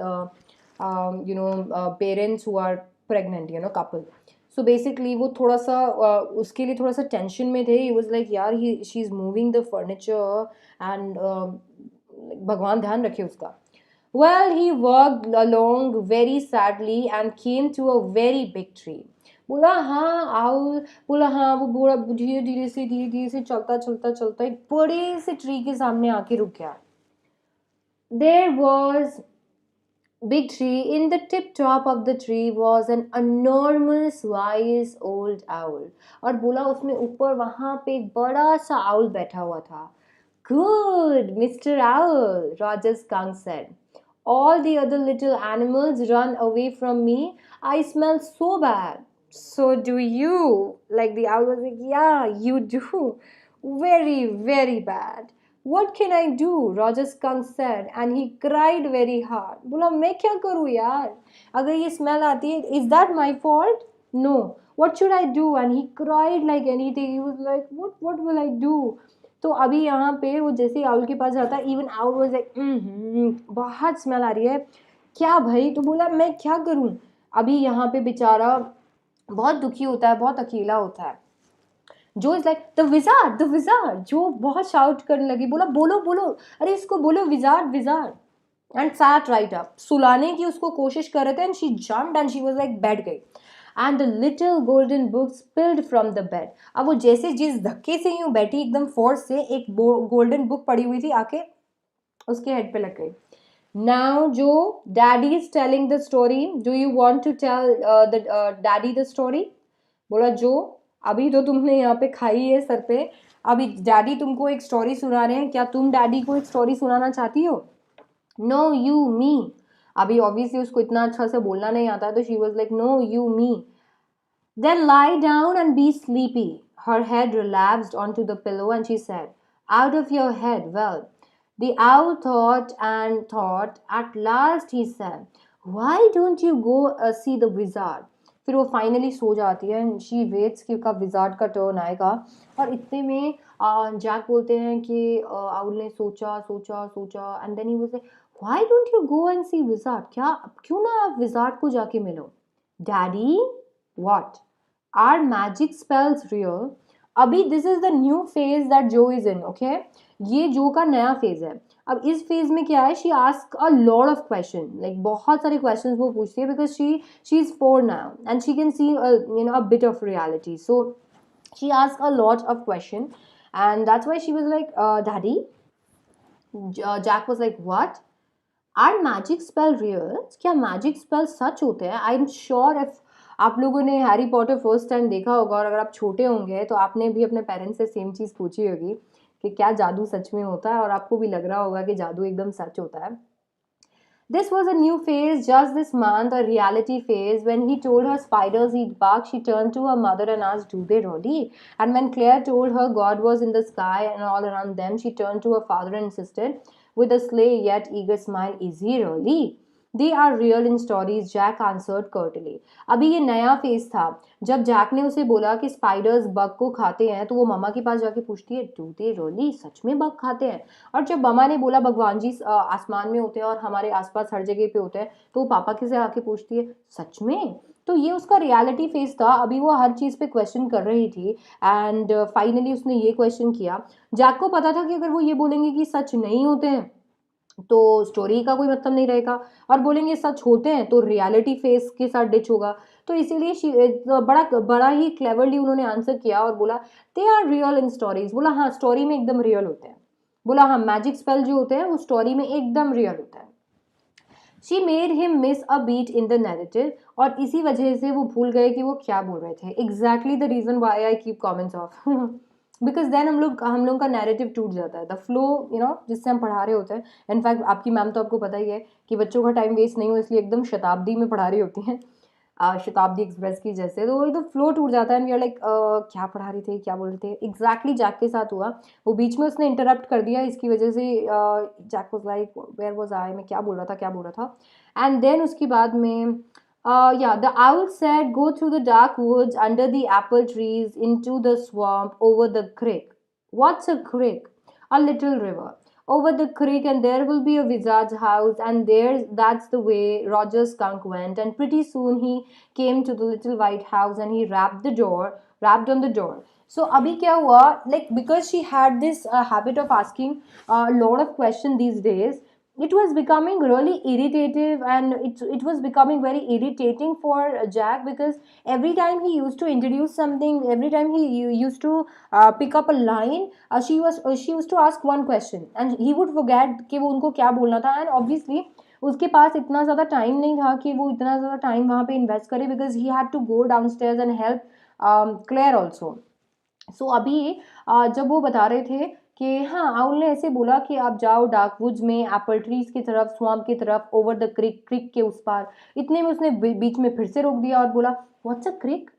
parents who are pregnant couple so basically वो थोड़ा सा उसके लिए थोड़ा सा टेंशन में थे. ही वाज लाइक यार he she is moving the furniture and भगवान ध्यान रखे उसका. Well, he walked along very sadly and came to a very big tree. बोला हाँ आओ. बोला हाँ. वो बूढ़ा धीरे धीरे से चलता चलता चलता एक बड़े से ट्री के सामने आके रुक गया. There was big tree. In the tip top of the tree was an enormous wise old owl. और बोला उसमें ऊपर वहां पे एक बड़ा सा owl बैठा हुआ था. Good, Mr. Owl, Roger Skunk said. All the other little animals run away from me. I smell so bad. So do you. Like the owl was like, yeah, you do. Very, very bad. What can I do? Roger Skunk said, and he cried very hard. बोला मैं क्या करूँ यार? अगर ये smell आती है, is that my fault? No. What should I do? And he cried like anything. He was like, what will I do? तो अभी यहाँ पे वो जैसे आउल के पास जाता है, इवन आउल वाज लाइक बहुत स्मेल आ रही है क्या भाई. तो बोला मैं क्या करूँ. अभी यहाँ पे बेचारा बहुत दुखी होता है, बहुत अकेला होता है. जो is like the wizard, the wizard. जो बहुत शाउट करने लगी. बोला बोलो बोलो, अरे इसको बोलो wizard wizard. And sat right up. सुलाने की उसको कोशिश कर रहे थे and she jumped and she was like बैठ गई. And the little golden book spilled from the bed. अब वो जैसे जिस धक्के से यूं बैठी एकदम फोर्स से एक गोल्डन बुक पड़ी हुई थी आके उसके हेड पे लग गई. Now Jo daddy is telling the story. Do you want to tell the daddy the story. बोला जो अभी तो तुमने यहाँ पे खाई है सर पे, अभी डैडी तुमको एक स्टोरी सुना रहे हैं, क्या तुम डैडी को एक स्टोरी सुनाना चाहती हो. नो यू मी. अभी ऑब्वियसली उसको इतना अच्छा से बोलना नहीं आता, तो she was like no you me. Then lie down and be sleepy. Her head relapsed onto the pillow and she said, out of your head. Well, the owl thought and thought. At last he said, why don't you go see the wizard? फिर वो finally so जाती है and she weights कि उसका wizard का turn आएगा. और इतने में जैक बोलते हैं कि आउल ने सोचा सोचा सोचा and then he was like why don't you go and see wizard. क्या क्यों ना आप विजार्ड को जाके मिलो. Daddy what are magic spells real. अभी this is the new phase that जो इज इन. ओके, ये जो का नया फेज है. अब इस फेज में क्या है, she ask a lot of question. Like बहुत सारे क्वेश्चन वो पूछती है because she is 4 now and she can see you know a bit of reality. So she ask a lot of question and that's why she was like daddy. Jack was like what are magic spell real. क्या magic spell सच होते हैं. I am sure if आप लोगों ने Harry Potter first time देखा होगा और अगर आप छोटे होंगे तो आपने भी अपने पेरेंट्स से सेम चीज़ पूछी होगी कि क्या जादू सच में होता है, और आपको भी लग रहा होगा कि जादू एकदम सच होता है. This was a new phase just this month, a reality phase. When he told her spiders eat bark, she turned to her mother and asked, do they really? And when Claire told her God was in the sky and all around them, she turned to her father and insisted with a slay yet eager smile, is he really? They are real in stories, Jack answered curtly. अभी ये नया phase था. जब Jack ने उसे बोला कि spiders bug को खाते हैं तो वो मम्मा के पास जाके पूछती है डू दे रियली, सच में बग खाते हैं. और जब मम्मा ने बोला भगवान जी आसमान में होते हैं और हमारे आसपास हर जगह पे होते हैं, तो वो पापा के से आके पूछती है सच में. तो ये उसका रियलिटी फेज था. अभी वो हर चीज़ पे क्वेश्चन कर रही थी एंड फाइनली उसने ये क्वेश्चन किया. जैक को पता था कि अगर वो ये बोलेंगे कि सच नहीं होते हैं तो स्टोरी का कोई मतलब नहीं रहेगा, और बोलेंगे सच होते हैं तो रियलिटी फेस के साथ डिच होगा. तो इसीलिए बड़ा बड़ा ही क्लेवरली उन्होंने आंसर किया और बोला they are real in stories. बोला हाँ स्टोरी में एकदम रियल होते हैं. बोला हाँ मैजिक स्पेल जो होते हैं वो स्टोरी में एकदम रियल होता है. She made him miss a beat in the narrative. और इसी वजह से वो भूल गए कि वो क्या बोल रहे थे. Exactly the reason why I keep comments off because then हम लोग का नैरेटिव टूट जाता है. द फ्लो यू नो जिससे हम पढ़ा रहे होते हैं. इनफैक्ट आपकी मैम तो आपको पता ही है कि बच्चों का टाइम वेस्ट नहीं हो इसलिए एकदम शताब्दी में पढ़ा रही होती हैं, शताब्दी एक्सप्रेस की जैसे. तो वो फ्लो टूट जाता है एंड वी आर लाइक क्या पढ़ा रहे थे क्या बोल रहे थे. एग्जैक्टली जैक के साथ हुआ. वो बीच में उसने इंटरप्ट कर दिया, इसकी वजह से Jack was like where was I, मैं क्या बोल रहा था क्या बोल रहा था. एंड देन उसके बाद में yeah, the owl said, go through the dark woods, under the apple trees, into the swamp, over the creek. What's a creek? A little river. over the creek and there will be a wizard's house, and there that's the way Roger Skunk went, and pretty soon he came to the little white house and he rapped on the door. So अभी क्या हुआ, like because she had this habit of asking a lot of questions these days, it was becoming really irritative, and it was becoming very irritating for Jack, because every time he used to introduce something, every time he used to pick up a line, she used to ask one question and he would forget कि वो उनको क्या बोलना था, and obviously उसके पास इतना ज़्यादा time नहीं था कि वो इतना ज़्यादा टाइम वहाँ पे इन्वेस्ट करे, because he had to go downstairs and help Claire also. So अभी जब वो बता रहे थे कि हाँ, आउल ने ऐसे बोला कि आप जाओ डार्क वुड्स में, एप्पल ट्रीज की तरफ, स्वाम्प की तरफ, ओवर द क्रिक, क्रिक के उस पार. इतने में उसने बीच में फिर से रोक दिया और बोला व्हाट्स अ क्रिक,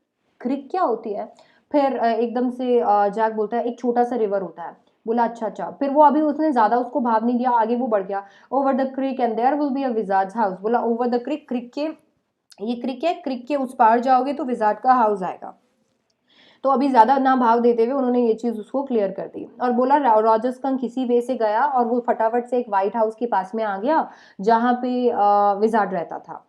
क्रिक क्या होती है. फिर एकदम से जैक बोलता है एक छोटा सा रिवर होता है. बोला अच्छा अच्छा. फिर वो अभी उसने ज़्यादा उसको भाव नहीं दिया, आगे वो बढ़ गया. Over the creek and there will be a wizard's house. बोला ओवर द क्रिक, क्रिक के, ये क्रिक है, क्रिक के उस पार जाओगे तो विजार्ड का हाउस आएगा. तो अभी ज़्यादा ना भाव देते हुए उन्होंने ये चीज़ उसको क्लियर कर दी और बोला रॉजर स्कंक किसी वे से गया और वो फटाफट से एक व्हाइट हाउस के पास में आ गया जहाँ पे विजार्ड रहता था.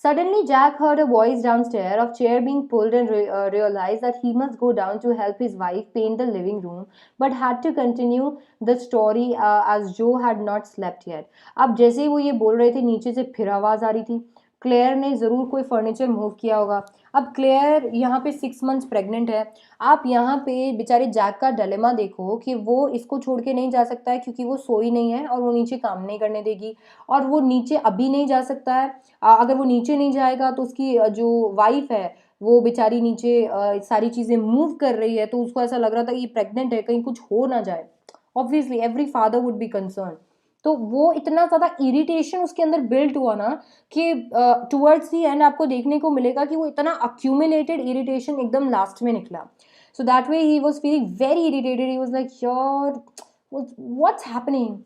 Suddenly, Jack heard a voice downstairs of chair being pulled and realized that he must go down to help his wife paint the living room, but had to continue the story as Joe had not slept yet. अब जैसे ही वो ये बोल रहे थे नीचे से फिर आवाज़ आ रही थी. क्लेयर ने ज़रूर कोई फर्नीचर मूव किया होगा. अब क्लेयर यहाँ पे 6 मंथ्स प्रेग्नेंट है. आप यहाँ पे बेचारे जैक का डिलेमा देखो कि वो इसको छोड़ के नहीं जा सकता है क्योंकि वो सोई नहीं है और वो नीचे काम नहीं करने देगी, और वो नीचे अभी नहीं जा सकता है. अगर वो नीचे नहीं जाएगा तो उसकी जो वाइफ है वो बेचारी नीचे सारी चीज़ें मूव कर रही है, तो उसको ऐसा लग रहा था कि ये प्रेग्नेंट है, कहीं कुछ हो ना जाए. Obviously every father would be concern. तो वो इतना ज़्यादा इरिटेशन उसके अंदर बिल्ट हुआ ना कि टुवर्ड्स दी एंड आपको देखने को मिलेगा कि वो इतना अक्यूमुलेटेड इरिटेशन एकदम लास्ट में निकला. So that way he was feeling very irritated. He was like your what's happening.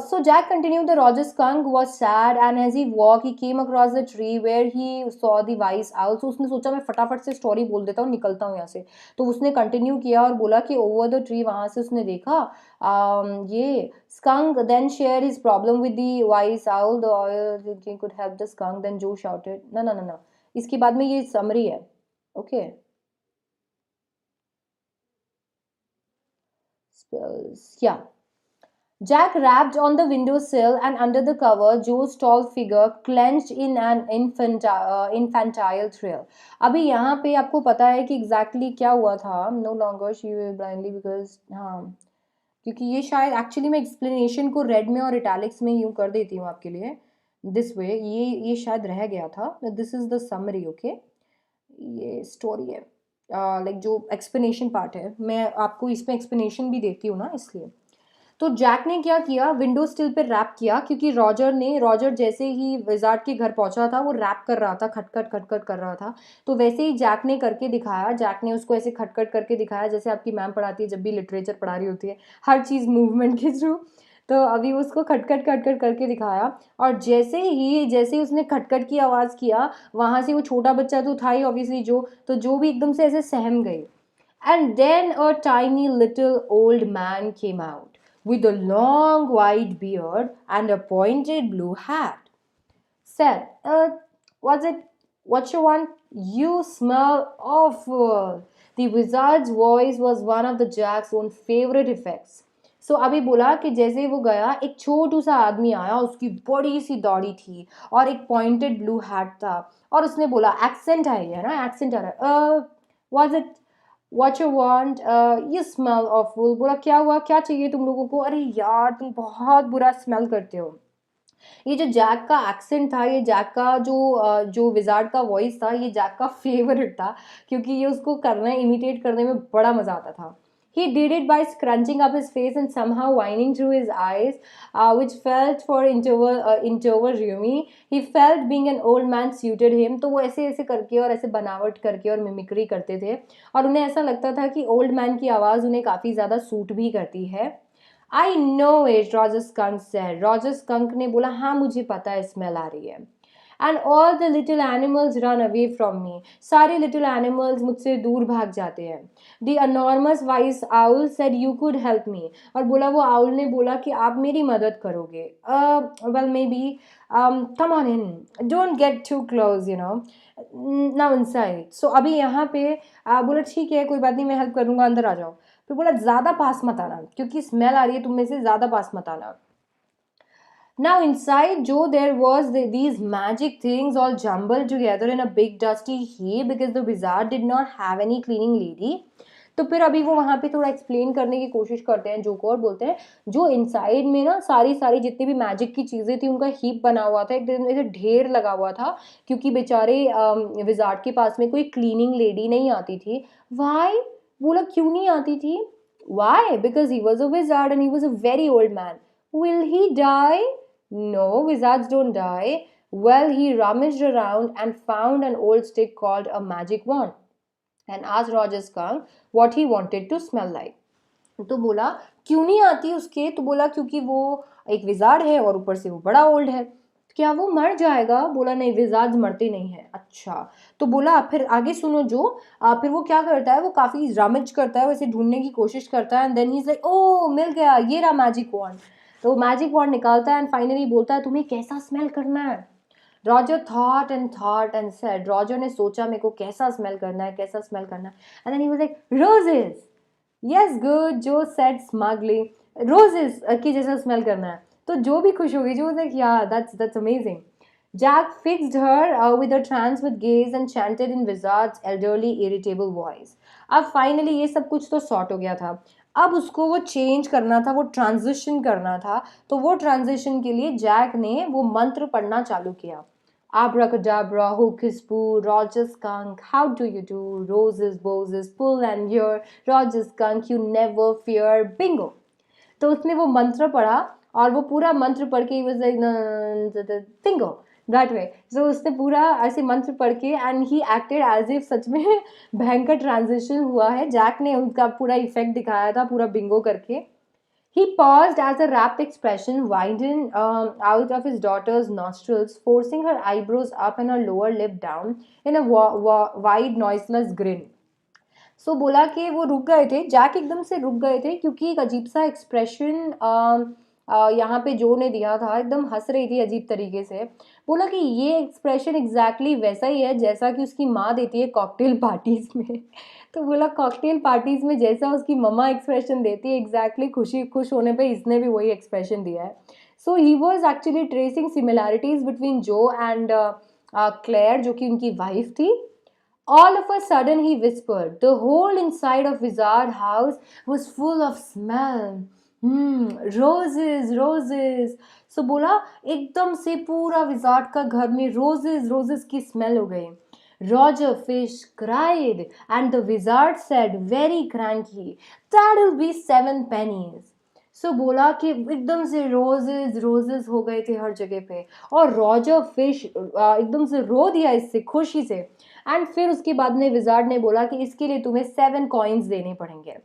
So Jack continued. The Roger skunk was sad, and as he walked, he came across the tree where he saw the wise owl. So उसने सोचा मैं फटाफट से story बोल देता हूँ, निकलता हूँ यहाँ से. तो उसने कंटिन्यू किया और बोला कि ओवर द ट्री वहाँ से उसने देखा ये skunk then shared his problem with the wise owl. The owl he could help the skunk. Then Joe shouted, ना ना ना ना, इसके बाद में ये समरी है. Okay spells, yeah. Jack rapped on the windowsill, and under the cover, Joe's tall figure clenched in an infantile thrill. अभी यहाँ पे आपको पता है कि exactly क्या हुआ था. No longer she will blindly because हाँ, क्योंकि ये शायद एक्चुअली मैं एक्सप्लेनेशन को रेड में और इटैलिक्स में यूँ कर देती हूँ आपके लिए दिस वे. ये शायद रह गया था. This is the summary. Okay, ये स्टोरी है. लाइक जो एक्सप्लेनेशन पार्ट है मैं आपको इसमें एक्सप्लेनेशन भी देती हूँ ना, इसलिए. तो जैक ने क्या किया, विंडो स्टिल पे रैप किया क्योंकि रॉजर जैसे ही विजार्ड के घर पहुंचा था वो रैप कर रहा था, खटखट खटखट कर रहा था. तो वैसे ही जैक ने करके दिखाया. जैक ने उसको ऐसे खटखट करके दिखाया जैसे आपकी मैम पढ़ाती है जब भी लिटरेचर पढ़ा रही होती है, हर चीज़ मूवमेंट के थ्रू. तो अभी उसको खटखट खटखट करके दिखाया, और जैसे ही उसने खटखट की आवाज़ किया, वहाँ से वो छोटा बच्चा तो था ही ऑब्वियसली जो भी एकदम से ऐसे सहम गई. And then a tiny little old man came out with a long white beard and a pointed blue hat. Said, what's it? What you want? You smell awful. The wizard's voice was one of the Jack's own favorite effects. So अभी बोला कि जैसे वो गया, एक छोटू सा आदमी आया, उसकी बड़ी सी दाढ़ी थी और एक पॉइंटेड ब्लू हैट था, और उसने बोला, एक्सेंट है ना, एक्सेंट आ रहा है. was it what you want? You smell awful. बोला क्या हुआ, क्या चाहिए तुम लोगों को? अरे यार तुम बहुत बुरा स्मेल करते हो. ये जो जैक का एक्सेंट था, ये जैक का जो विजार्ड का वॉइस था, ये जैक का फेवरेट था क्योंकि ये उसको करना, इमिटेट करने में बड़ा मजा आता था. He did it by scrunching up his face and somehow whining through his eyes, which felt for interval roomy. He felt being an old man suited him. तो वो ऐसे ऐसे करके और ऐसे बनावट करके और मिमिक्री करते थे, और उन्हें ऐसा लगता था कि ओल्ड मैन की आवाज़ उन्हें काफ़ी ज़्यादा सूट भी करती है. I know it, Roger skunk said. Roger skunk ने बोला हाँ मुझे पता है स्मेल आ रही है. And all the little animals run away from me, सारे लिटिल एनिमल्स मुझसे दूर भाग जाते हैं. The enormous wise owl said you could help me, और बोला वो आउल ने बोला कि आप मेरी मदद करोगे. Well maybe, come on in, don't get too close, you know, now inside. So अभी यहाँ पे बोला ठीक है कोई बात नहीं, मैं हेल्प करूँगा, अंदर आ जाओ. फिर बोला ज़्यादा पास मत आना क्योंकि स्मेल आ रही है तुम में से, ज़्यादा पास मत आना. Now inside Joe there was these magic things all jumbled together in a big dusty heap because the wizard did not have any cleaning lady. तो फिर अभी वो वहाँ पे थोड़ा एक्सप्लेन करने की कोशिश करते हैं जो को, और बोलते हैं जो इनसाइड में ना सारी सारी जितनी भी मैजिक की चीज़ें थी उनका हीप बना हुआ था, एक दिन ऐसे ढेर लगा हुआ था, क्योंकि बेचारे विजार्ड के पास में कोई क्लीनिंग लेडी नहीं आती थी. वाई, बोला क्यों नहीं आती थी? Why, because he was a wizard and he was a very old man. Will he die? No, wizards don't die. Well, he rummaged around and found an old stick called a magic wand and asked Roger Skunk what he wanted to smell like. तो बोला क्यों नहीं आती उसके? तो बोला क्योंकि वो एक विजार्ड है और ऊपर से वो बड़ा ओल्ड है. क्या वो मर जाएगा? बोला नहीं, विजार्ड्स मरते नहीं है. अच्छा, तो बोला फिर आगे सुनो जो, फिर वो क्या करता है, वो काफ़ी रमज करता है, वैसे ढूंढने की कोशिश करता है, and then he is like oh मिल गया, ये रहा मैजिक वॉन्ड. तो मैजिक वॉन्ड निकालता है एंड फाइनली बोलता है तुम्हें कैसा स्मेल करना है? Roger thought and said, Roger ने सोचा मेरे को कैसा स्मेल करना है, कैसा स्मेल करना है, and then he was like roses. Yes good, Jo said smugly, roses की जैसा स्मेल करना है. तो जो भी खुश हो गई, जो लाइक या that's amazing. Jack fixed her with a trance with gaze and chanted in Wizard's elderly irritable voice. अब फाइनली ये सब कुछ तो सॉर्ट हो गया था. अब उसको वो चेंज करना था, वो ट्रांजिशन करना था. तो वो ट्रांजिशन के लिए जैक ने वो मंत्र पढ़ना चालू किया. Abracadabra, hocus poo, Roger Skunk, how do you do? Roses, roses, pull and hear. Roger Skunk, you never fear. Bingo. तो उसने वो मंत्र पढ़ा और वो पूरा मंत्र पढ़ के was like bingo that way. So उसने पूरा ऐसे मंत्र पढ़ के and he acted as if सच में भयंकर ट्रांजिशन हुआ है. जैक ने उनका पूरा इफेक्ट दिखाया था पूरा बिंगो करके. He paused as a rapt expression widened out of his daughter's nostrils, forcing her eyebrows up and her lower lip down in a wide, noiseless grin. सो बोला कि वो रुक गए थे, जैक एकदम से रुक गए थे क्योंकि एक अजीब सा एक्सप्रेशन यहाँ पे जो ने दिया था, एकदम हंस रही थी अजीब तरीके से. बोला कि ये एक्सप्रेशन एग्जैक्टली वैसा ही है जैसा कि उसकी माँ देती है कॉकटेल पार्टीज में. तो बोला कॉकटेल पार्टीज में जैसा उसकी मम्मा एक्सप्रेशन देती है एग्जैक्टली खुश होने पे इसने भी वही एक्सप्रेशन दिया है. So he was actually tracing similarities between Jo and Claire, जो कि उनकी वाइफ थी. All of a sudden, he whispered, the whole inside of Wizard House was full of smell. Roses, roses. So बोला एकदम से पूरा विजार्ड का घर में रोजेस रोजेस की स्मेल हो गई. Roger Fish cried and the wizard said very cranky, that'll be 7 pennies. सो बोला कि एकदम से रोजेस रोजेस हो गए थे हर जगह पे, और रॉजर फिश एकदम से रो दिया इससे खुशी से. एंड फिर उसके बाद में विजार्ड ने बोला कि इसके लिए तुम्हें 7 कॉइन्स देने पड़ेंगे.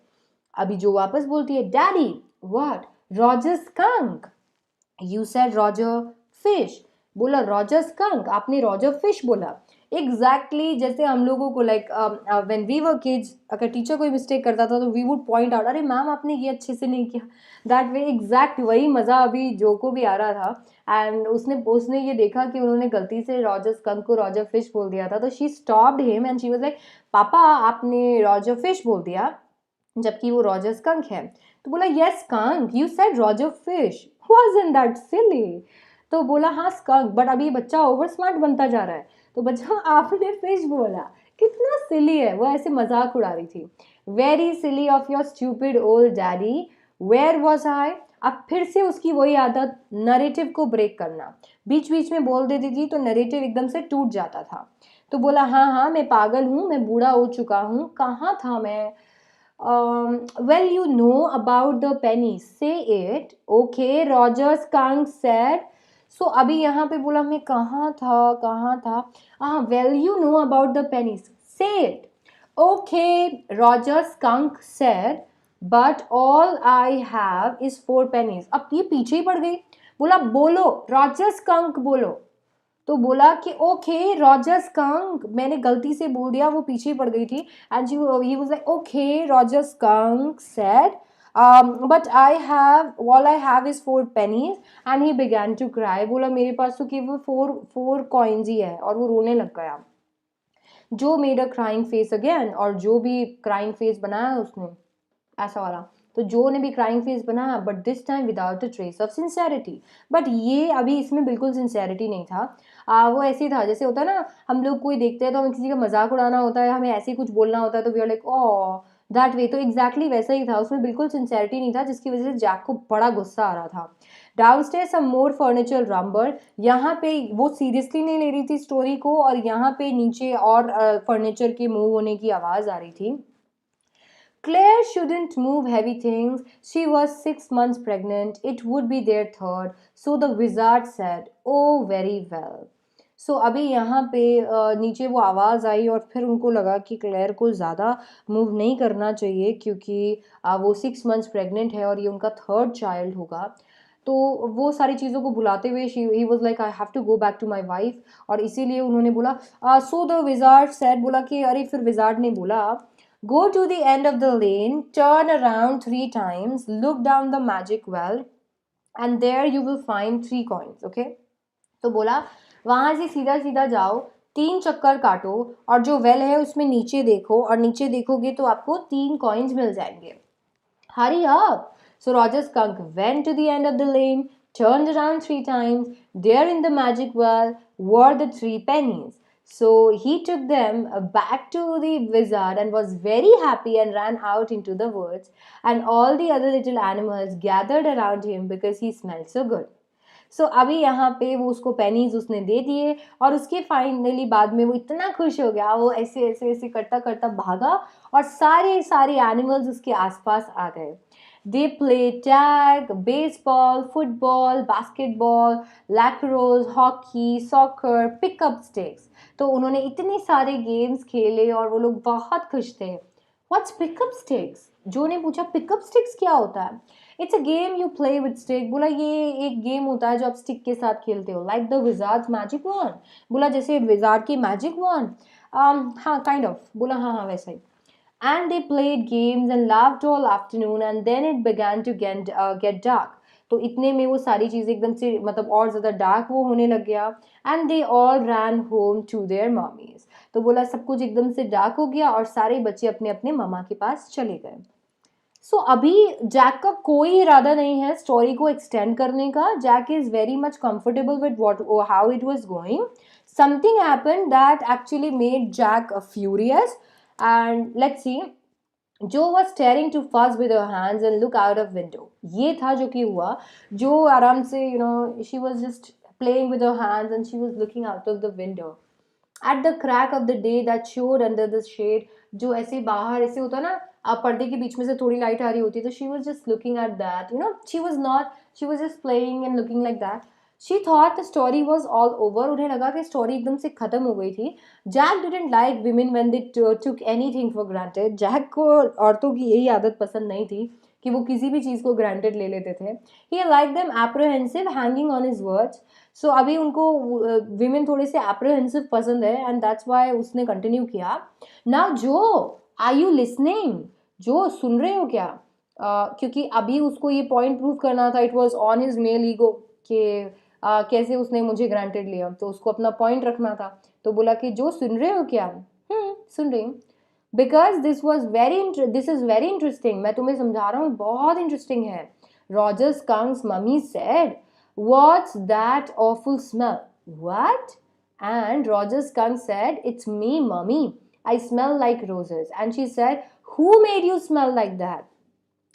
अभी जो वापस बोलती है daddy what, Roger skunk. You said Roger fish. बोला रॉजर स्कंक, आपने रॉजर फिश बोला. एग्जैक्टली जैसे हम लोगों को like when we were kids, अगर टीचर कोई मिस्टेक करता था तो वी वुड पॉइंट आउट, अरे मैम आपने ये अच्छे से नहीं किया. दैट वे एग्जैक्ट वही मज़ा अभी जो को भी आ रहा था. एंड उसने ये देखा कि उन्होंने गलती से रॉजर स्कंक को रॉजर फिश बोल दिया था. तो she stopped him and she was like पापा आपने रॉजर फिश बोल दिया जबकि वो रॉजर स्कंक है. तो बोला yes skunk, you said Roger fish, wasn't that silly. तो बोला हाँ स्कंक, बट अभी बच्चा ओवर स्मार्ट बनता जा रहा है. तो बच्चा आपने फिश बोला, कितना सिली है. वो ऐसे मजाक उड़ा रही थी. Very silly of your stupid old daddy, where was I. अब फिर से उसकी वही आदत नरेटिव को ब्रेक करना, बीच बीच में बोल देती थी तो नरेटिव एकदम से टूट जाता था. तो बोला हाँ हाँ मैं पागल हूँ, मैं बूढ़ा हो चुका हूँ, कहाँ था मैं. Well you know about the penny, say it. Okay Roger skunk said. So अभी यहाँ पे बोला मैं कहाँ था. हाँ well you know about the pennies, say it. Okay Roger skunk said, but all I have is 4 pennies. अब ये पीछे ही पड़ गई. बोला बोलो रॉजर स्कंक बोलो. तो बोला कि ओके रॉजर स्कंक, मैंने गलती से बोल दिया, वो पीछे पड़ गई थी। And he was like okay Roger skunk said but I have all I have is 4 pennies and he began to cry. बोला मेरे पास तो केवल 4 coins ही है, और वो रोने लग गया। जो made a crying face again, और जो भी क्राइंग फेस बनाया उसने ऐसा वाला, तो जो ने भी क्राइंग फेस बनाया, but this time without a trace of sincerity. But ये अभी इसमें बिल्कुल सिंसेरिटी नहीं था। वो ऐसे ही था जैसे होता है ना, हम लोग कोई देखते हैं तो हमें किसी का मजाक उड़ाना होता है, हमें ऐसे ही कुछ बोलना होता है, तो we are like oh that way. तो एग्जैक्टली वैसा ही था, उसमें बिल्कुल सिंसेरिटी नहीं था, जिसकी वजह से जैक को बड़ा गुस्सा आ रहा था। डाउनस्टेयर्स सम मोर फर्नीचर रंबल, यहाँ पे वो सीरियसली नहीं ले रही थी स्टोरी को, और यहाँ पे नीचे और फर्नीचर के मूव होने की आवाज आ रही थी। Claire shouldn't move heavy things. She was 6 months pregnant. It would be their third. So the wizard said, "Oh, very well." सो अभी यहाँ पे नीचे वो आवाज़ आई, और फिर उनको लगा कि क्लेयर को ज़्यादा मूव नहीं करना चाहिए, क्योंकि वो 6 months प्रेग्नेंट है और ये उनका थर्ड चाइल्ड होगा। तो वो सारी चीज़ों को भुलाते हुए ही was like I have to go back to my wife, और इसीलिए उन्होंने बोला सो द विजार्ड सेड, बोला कि अरे, फिर विजार्ड ने बोला go to the end of the lane, turn around 3 times, look down the magic well, and there you will find 3 coins. Okay, तो बोला वहां से सीधा सीधा जाओ, 3 चक्कर काटो, और जो वेल है उसमें नीचे देखो, और नीचे देखोगे तो आपको 3 coins मिल जाएंगे। Hurry up! So Roger Skunk went to the end of the lane, turned around 3 times. There in the magic well were the 3 pennies. So he took them back to the wizard and was very happy and ran out into the woods. And all the other little animals gathered around him because he smelled so good. सो अभी यहाँ पे वो उसको pennies उसने दे दिए, और उसके finally बाद में वो इतना खुश हो गया, वो ऐसे ऐसे ऐसे करता करता भागा, और सारे सारे एनिमल्स उसके आसपास आ गए। They play tag, baseball, football, basketball, lacrosse, hockey, soccer, pickup sticks. तो उन्होंने इतने सारे गेम्स खेले और वो लोग बहुत खुश थे। What's pickup sticks? जो ने पूछा पिकअप स्टिक्स क्या होता है? It's a game you play with stick. बोला ये एक गेम होता है जो आप स्टिक के साथ खेलते हो, like the wizard's magic wand. बोला जैसे विजार्ड की मैजिक वॉन्ड, हाँ काइंड ऑफ। बोला हाँ हाँ वैसा ही। And they played games and laughed all afternoon, and then it began to get dark. तो इतने में वो सारी चीज़ें एकदम से मतलब और ज़्यादा डार्क वो होने लग गया। And they all ran home to their mommies. तो बोला सब कुछ एकदम से डार्क हो गया और सारे बच्चे अपने अपने मम्मा के पास चले गए। सो अभी जैक का कोई इरादा नहीं है स्टोरी को एक्सटेंड करने का। Jack is very much comfortable with what how it was going. Something happened that actually made Jack furious, and let's see. Jo was staring to fuss with her hands and look out of window। ये था जो कि हुआ। जो आराम से she was just playing with her hands and she was looking out of the window at the crack of the day that showed under the shade। जो ऐसे बाहर ऐसे होता ना, आप पर्दे के बीच में से थोड़ी लाइट आ रही होती है, तो she was just looking at that, she was just playing and looking like that। she thought the story was all over। उन्हें लगा कि स्टोरी एकदम से खत्म हो गई थी। Jack didn't like women when they took anything for granted। Jack को औरतों की यही आदत पसंद नहीं थी कि वो किसी भी चीज़ को ग्रांटेड ले लेते थे। he liked them apprehensive hanging on his words। सो अभी उनको विमेन थोड़े से एप्रीहेंसिव पसंद है, एंड दैट्स वाई उसने कंटिन्यू किया। नाउ जो आर यू लिसनिंग? जो सुन रहे हो क्या? क्योंकि अभी उसको ये पॉइंट प्रूव करना था, it was on his male ego कि कैसे उसने मुझे ग्रांटेड लिया, तो उसको अपना पॉइंट रखना था। तो बोला कि जो सुन रहे हो क्या? सुन रही हूँ। Because this is very interesting. मैं तुम्हें समझा रहा हूँ, बहुत इंटरेस्टिंग है। Roger Skunk's mummy said, "What's that awful smell?" "What?" And Roger Skunk said, "It's me, Mummy. I smell like roses." And she said, "Who made you smell like that?"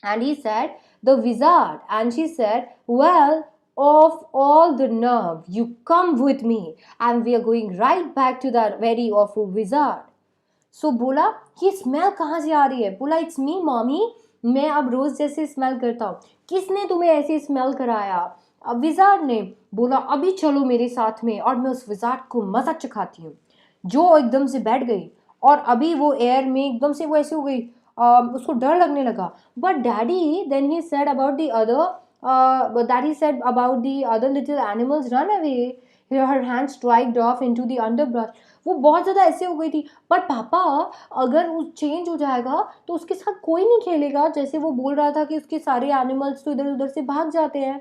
And he said, "The wizard." And she said, "Well, of all the nerve, you come with me, and we are going right back to that very awful wizard." So बोला ये smell कहाँ से आ रही है? बोला it's me mommy, मैं अब रोज जैसे स्मेल करता हूँ। किसने तुम्हें ऐसे स्मेल कराया? विजार्ड ने। बोला अभी चलो मेरे साथ में और मैं उस विजार्ड को मजा चखाती हूँ। जो एकदम से बैठ गई, और अभी वो एयर में एकदम से वो ऐसे हो गई, उसको डर लगने लगा। But daddy then he said about the other little animals run away. Her hands dried off into the underbrush. वो बहुत ज़्यादा ऐसे हो गई थी. पर पापा, अगर वो चेंज हो जाएगा तो उसके साथ कोई नहीं खेलेगा. जैसे वो बोल रहा था कि उसके सारे एनिमल्स तो इधर उधर से भाग जाते हैं.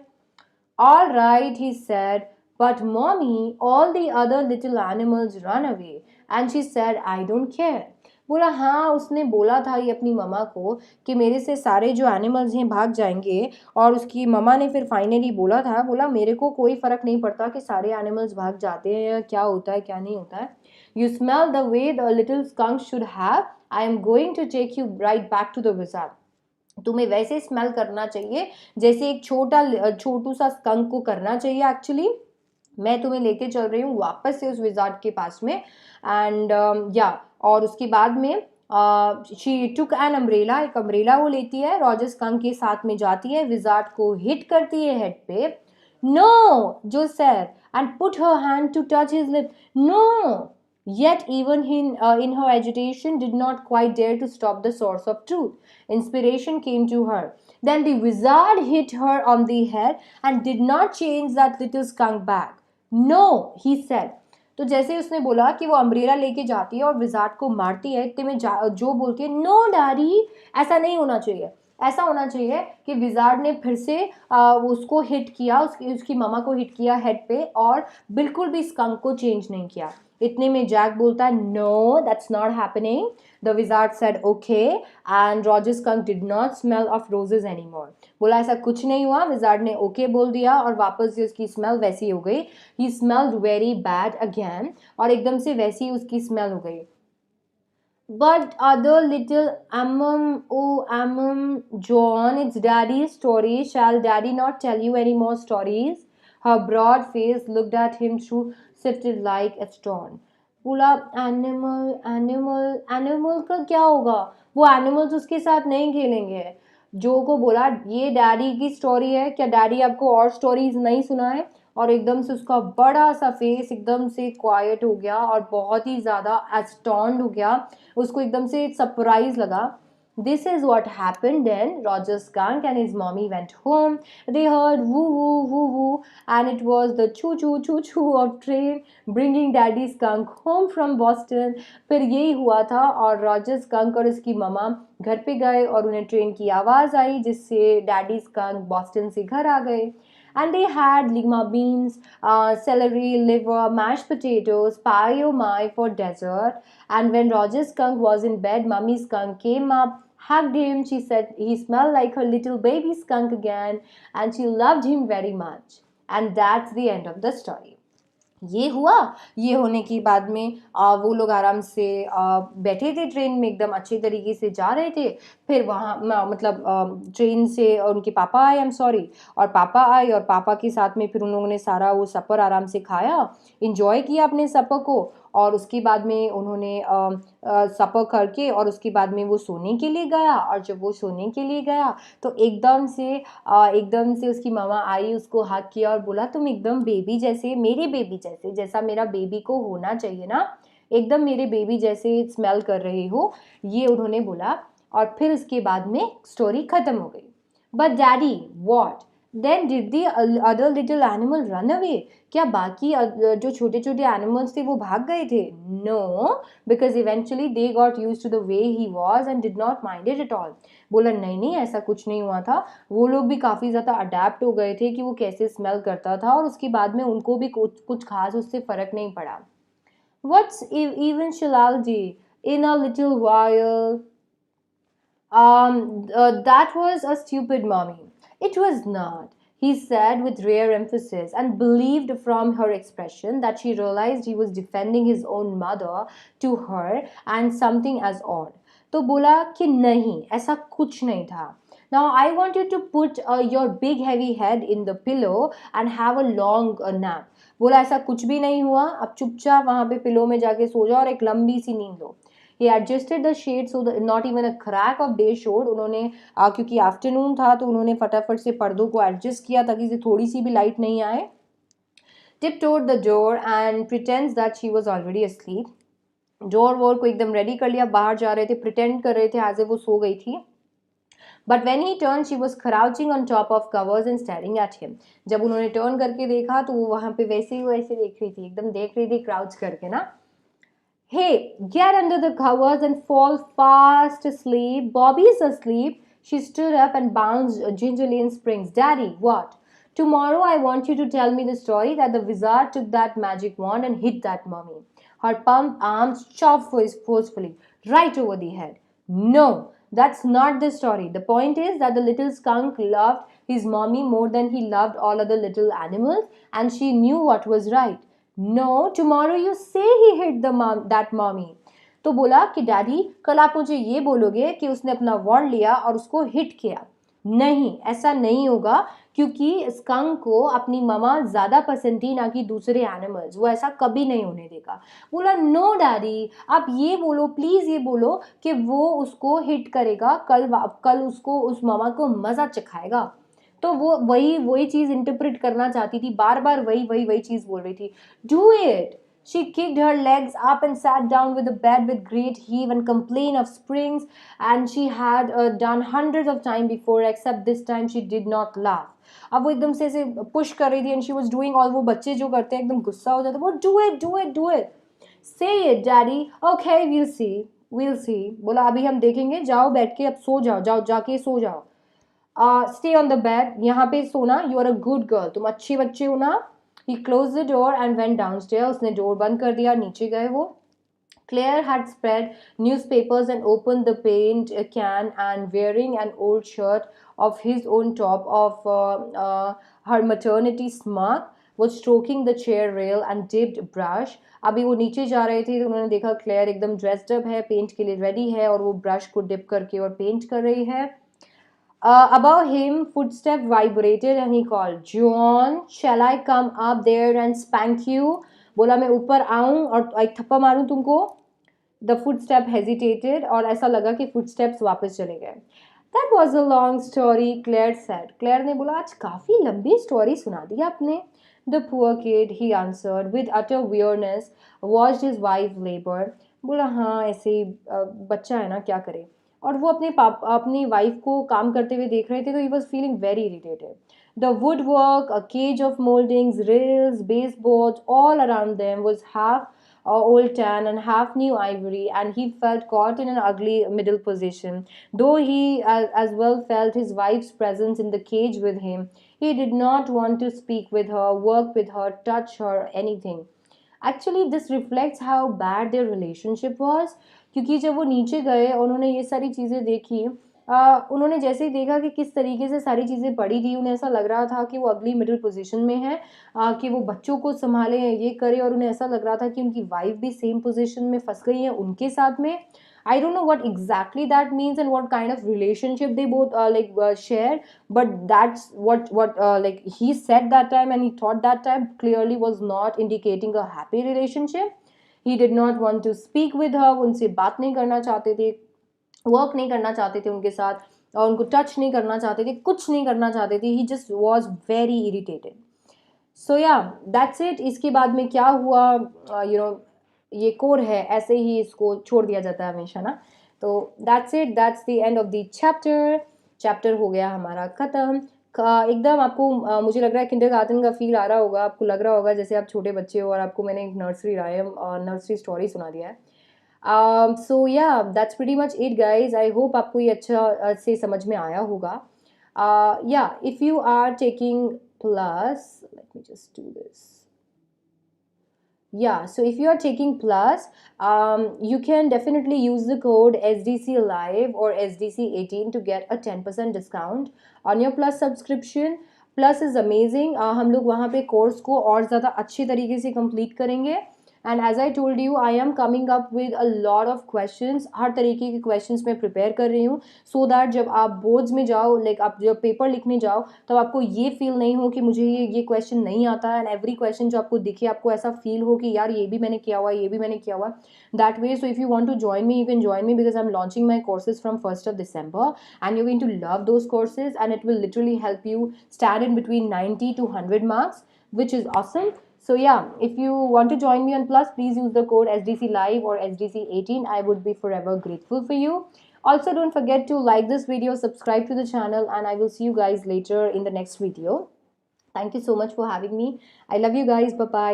All right, he said, but mommy, all the other little animals run away. And she said, I don't care. बोला हाँ, उसने बोला था ये अपनी ममा को कि मेरे से सारे जो एनिमल्स हैं भाग जाएंगे. और उसकी ममा ने फिर फाइनली बोला था, बोला मेरे को कोई फ़र्क नहीं पड़ता कि सारे एनिमल्स भाग जाते हैं या क्या होता है क्या नहीं होता है. You smell the way the little skunk should have. I am going to take you right back to the wizard. तुम्हें वैसे स्मेल करना चाहिए जैसे एक छोटू सा स्कंक को करना चाहिए. एक्चुअली मैं तुम्हें लेके चल रही हूँ वापस से उस विजार्ड के पास में. एंड या और उसके बाद में शी टुक एन अम्ब्रेला. एक अम्ब्रेला वो लेती है, रॉजर स्कंक के साथ में जाती है, विजार्ड को हिट करती है हेड पे. No, Jo sir, and put her hand to touch his lip. No. Yet even in her agitation did not quite dare to stop the source of truth. Inspiration came to her. Then the wizard hit her on the head and did not change that little skunk back. No, he said. तो जैसे उसने बोला कि वो umbrella लेके जाती है और विजार्ड को मारती है, इतने में जो बोलती है नो डैडी, ऐसा नहीं होना चाहिए. ऐसा होना चाहिए कि विजार्ड ने फिर से उसको हिट किया, उसकी ममा को हिट किया हेड पे, और बिल्कुल भी स्कंक को चेंज नहीं किया. इतने में जैक बोलता है no, that's not happening. The wizard said okay and Roger skunk did not smell of roses anymore. बोला ऐसा कुछ नहीं हुआ. विजार्ड ने ओके बोल दिया और वापस से उसकी स्मेल वैसी हो गई. ही स्मेल्ड वेरी बैड अगेन, और एकदम से वैसी उसकी स्मेल हो गई. But other little John, it's daddy's story. Shall daddy not tell you any more stories? Her broad face looked at him through sifted like a stone. बोला animal का क्या होगा? वो एनिमल्स उसके साथ नहीं खेलेंगे. जो को बोला ये डैडी की स्टोरी है, क्या डैडी आपको और स्टोरीज नहीं सुनाए? और एकदम से उसका बड़ा सा फेस एकदम से क्वाइट हो गया और बहुत ही ज़्यादा एस्टॉन्ड हो गया. उसको एकदम से सरप्राइज लगा. This is what happened then. Roger Skunk and his mommy went home. They heard woo woo woo woo, and it was the choo choo choo choo of train bringing Daddy Skunk home from Boston. फिर यही हुआ था और Roger skunk और उसकी mama घर पे गए और उन्हें ट्रेन की आवाज़ आई जिससे डैडी स्कंक बॉस्टन से घर आ गए. And they had lima beans, celery, liver, mashed potatoes, pie oh my for dessert. And when Roger Skunk was in bed, Mummy Skunk came up, hugged him. She said he smelled like her little baby skunk again, and she loved him very much. And that's the end of the story. ये हुआ. ये होने के बाद में वो लोग आराम से बैठे थे ट्रेन में, एकदम अच्छे तरीके से जा रहे थे. फिर वहाँ मतलब ट्रेन से उनके पापा आए, आई एम सॉरी, और पापा आए और पापा के साथ में फिर उन लोगों ने सारा वो सफ़र आराम से खाया, इंजॉय किया अपने सफ़र को. और उसके बाद में उन्होंने सफ़र करके और उसके बाद में वो सोने के लिए गया. और जब वो सोने के लिए गया तो एकदम से उसकी मामा आई, उसको हग किया और बोला तुम एकदम बेबी जैसे, मेरे बेबी जैसे, जैसा मेरा बेबी को होना चाहिए ना, एकदम मेरे बेबी जैसे स्मेल कर रहे हो, ये उन्होंने बोला. और फिर उसके बाद में स्टोरी ख़त्म हो गई. But daddy what then did the other little animal run away? क्या बाकी जो छोटे छोटे एनिमल्स थे वो भाग गए थे? No, because eventually they got used to the way he was and did not mind it at all. बोला नहीं, ऐसा कुछ नहीं हुआ था. वो लोग भी काफ़ी ज़्यादा अडेप्ट हो गए थे कि वो कैसे स्मेल करता था, और उसके बाद में उनको भी कुछ खास उससे फ़र्क नहीं पड़ा. What's eventuality in a little while? That was a stupid mommy. It was not, he said with rare emphasis, and believed from her expression that she realized he was defending his own mother to her and something as odd. तो बोला कि नहीं, ऐसा कुछ नहीं था. Now I want you to put your big heavy head in the pillow and have a long nap. बोला ऐसा कुछ भी नहीं हुआ, अब चुपचाप वहाँ पे पिलो में जाके सो जाओ और एक लंबी सी नींद लो. He adjusted the shade so that not even a crack of day showed. उन्होंने क्योंकि आफ्टरनून था तो उन्होंने फटाफट से पर्दों को एडजस्ट किया ताकि से थोड़ी सी भी लाइट नहीं आए. Tiptoed the door and pretends that she was already asleep. Door वोर को एकदम रेडी कर लिया, बाहर जा रहे थे, प्रिटेंड कर रहे थे एज ए वो सो गई थी. But when he turn she was crouching on top of covers and staring at him. जब उन्होंने टर्न करके देखा तो वो वहां पे वैसे ही वैसे देख रही थी, एकदम देख रही थी क्राउच करके ना. Hey, get under the covers and fall fast asleep. Bobby's asleep. She stood up and bounced gingerly in springs. Daddy, what? Tomorrow I want you to tell me the story that the wizard took that magic wand and hit that mummy. Her plump arms chopped forcefully, right over the head. No, that's not the story. The point is that the little skunk loved his mommy more than he loved all other little animals, and she knew what was right. No, tomorrow you say he hit the that mommy. तो बोला कि daddy कल आप मुझे ये बोलोगे कि उसने अपना वॉन्ड लिया और उसको हिट किया. नहीं, ऐसा नहीं होगा, क्योंकि स्कंक को अपनी ममा ज्यादा पसंद थी ना कि दूसरे एनिमल्स. वो ऐसा कभी नहीं होने देगा. बोला नो डैडी, आप ये बोलो, प्लीज ये बोलो कि वो उसको हिट करेगा, कल उसको उस ममा को मजा चखाएगा. तो वो वही चीज इंटरप्रेट करना चाहती थी, बार बार वही चीज बोल रही थी. Do it. She kicked her legs up and sat down with the bed with great heave and complained of springs, and she had done hundreds of times before, except this time she did not laugh. अब वो एकदम से ऐसे push कर रही थी and she was doing all वो बच्चे जो करते हैं एकदम गुस्सा हो जाता है, वो do it, say it daddy, okay we'll see. बोला अभी हम देखेंगे, जाओ बैठ के अब सो जाओ जाके सो जाओ. Stay on the bed, यहाँ पे सोना, you are a good girl, तुम अच्छे बच्चे हो ना. He closed the door and went downstairs. उसने डोर बंद कर दिया, नीचे गए वो. Claire had spread newspapers and opened the paint can, and wearing an old shirt of his own top of her maternity smock, was stroking the chair rail and dipped brush. अभी वो नीचे जा रहे थे तो उन्होंने देखा क्लेयर एकदम ड्रेस्ड अप है, पेंट के लिए रेडी है और वो ब्रश को डिप करके और पेंट कर रही है. Above him, footsteps vibrated and he called, John, shall I come up there and spank you? बोला मैं ऊपर आऊं और एक थप्पा मारूं तुमको. The footstep hesitated और ऐसा लगा कि footsteps वापस चले गए. That was a long story, Claire said. Claire ने बोला आज काफी लंबी स्टोरी सुना दी आपने. The poor kid, he answered with utter weariness, watched his wife labor. बोला हाँ ऐसे ही बच्चा है ना, क्या करे. और वो अपनी वाइफ को काम करते हुए देख रहे थे, तो he was feeling very irritated. The woodwork, a cage of mouldings, rails, baseboards, all around them was half old tan and half new ivory, and he felt caught in an ugly middle position. Though he as well felt his wife's presence in the cage with him, he did not want to speak with her, work with her, touch her, anything. Actually, this reflects how bad their relationship was. क्योंकि जब वो नीचे गए और उन्होंने ये सारी चीज़ें देखी, उन्होंने जैसे ही देखा कि किस तरीके से सारी चीज़ें पड़ी थी, उन्हें ऐसा लग रहा था कि वो अगली मिडिल पोजीशन में है, कि वो बच्चों को संभाले, ये करे, और उन्हें ऐसा लग रहा था कि उनकी वाइफ भी सेम पोजीशन में फंस गई है उनके साथ में. I don't know what exactly that means and what kind of relationship they both share, but that's what like he said that time and he thought that time clearly was not indicating a happy relationship. He did not want to speak with her. उनसे बात नहीं करना चाहते थे, work नहीं करना चाहते थे उनके साथ, और उनको टच नहीं करना चाहते थे, कुछ नहीं करना चाहते थे. ही just was very irritated. So yeah that's it. इसके बाद में क्या हुआ, ये कोर है, ऐसे ही इसको छोड़ दिया जाता है हमेशा ना. तो that's it, that's the end of the chapter हो गया हमारा ख़त्म. एकदम आपको मुझे लग रहा है किंडरगार्टन का फील आ रहा होगा, आपको लग रहा होगा जैसे आप छोटे बच्चे हो और आपको मैंने एक नर्सरी स्टोरी सुना दिया है. So yeah that's pretty much it guys. I hope आपको ये अच्छा से समझ में आया होगा. Yeah if you are taking plus, let me just do this. Yeah, so if you are taking plus, you can definitely use the code SDC Live or SDC 18 to get a 10% discount on your plus subscription. Plus is amazing. हम लोग वहाँ पे course को और ज़्यादा अच्छी तरीके से कंप्लीट करेंगे. And as I told you, I am coming up with a lot of questions. हर तरीके के क्वेश्चंस मैं प्रिपेयर कर रही हूँ, सो दैट जब आप बोर्ड्स में जाओ, लाइक आप जब पेपर लिखने जाओ, तब आपको ये फील नहीं हो कि मुझे ये क्वेश्चन नहीं आता. एंड एवरी क्वेश्चन जो आपको दिखे, आपको ऐसा फील हो कि यार ये भी मैंने किया हुआ, ये भी मैंने किया हुआ. That way, so if you want to join me, you can join me, because I am launching my courses from 1st of December, and you're going to love those courses, and it will literally help you stand in between 90 to 100 marks, which is awesome. So yeah, if you want to join me on Plus, please use the code SDC Live or SDC 18. I would be forever grateful for you. Also, don't forget to like this video, subscribe to the channel, and I will see you guys later in the next video. Thank you so much for having me. I love you guys. Bye bye.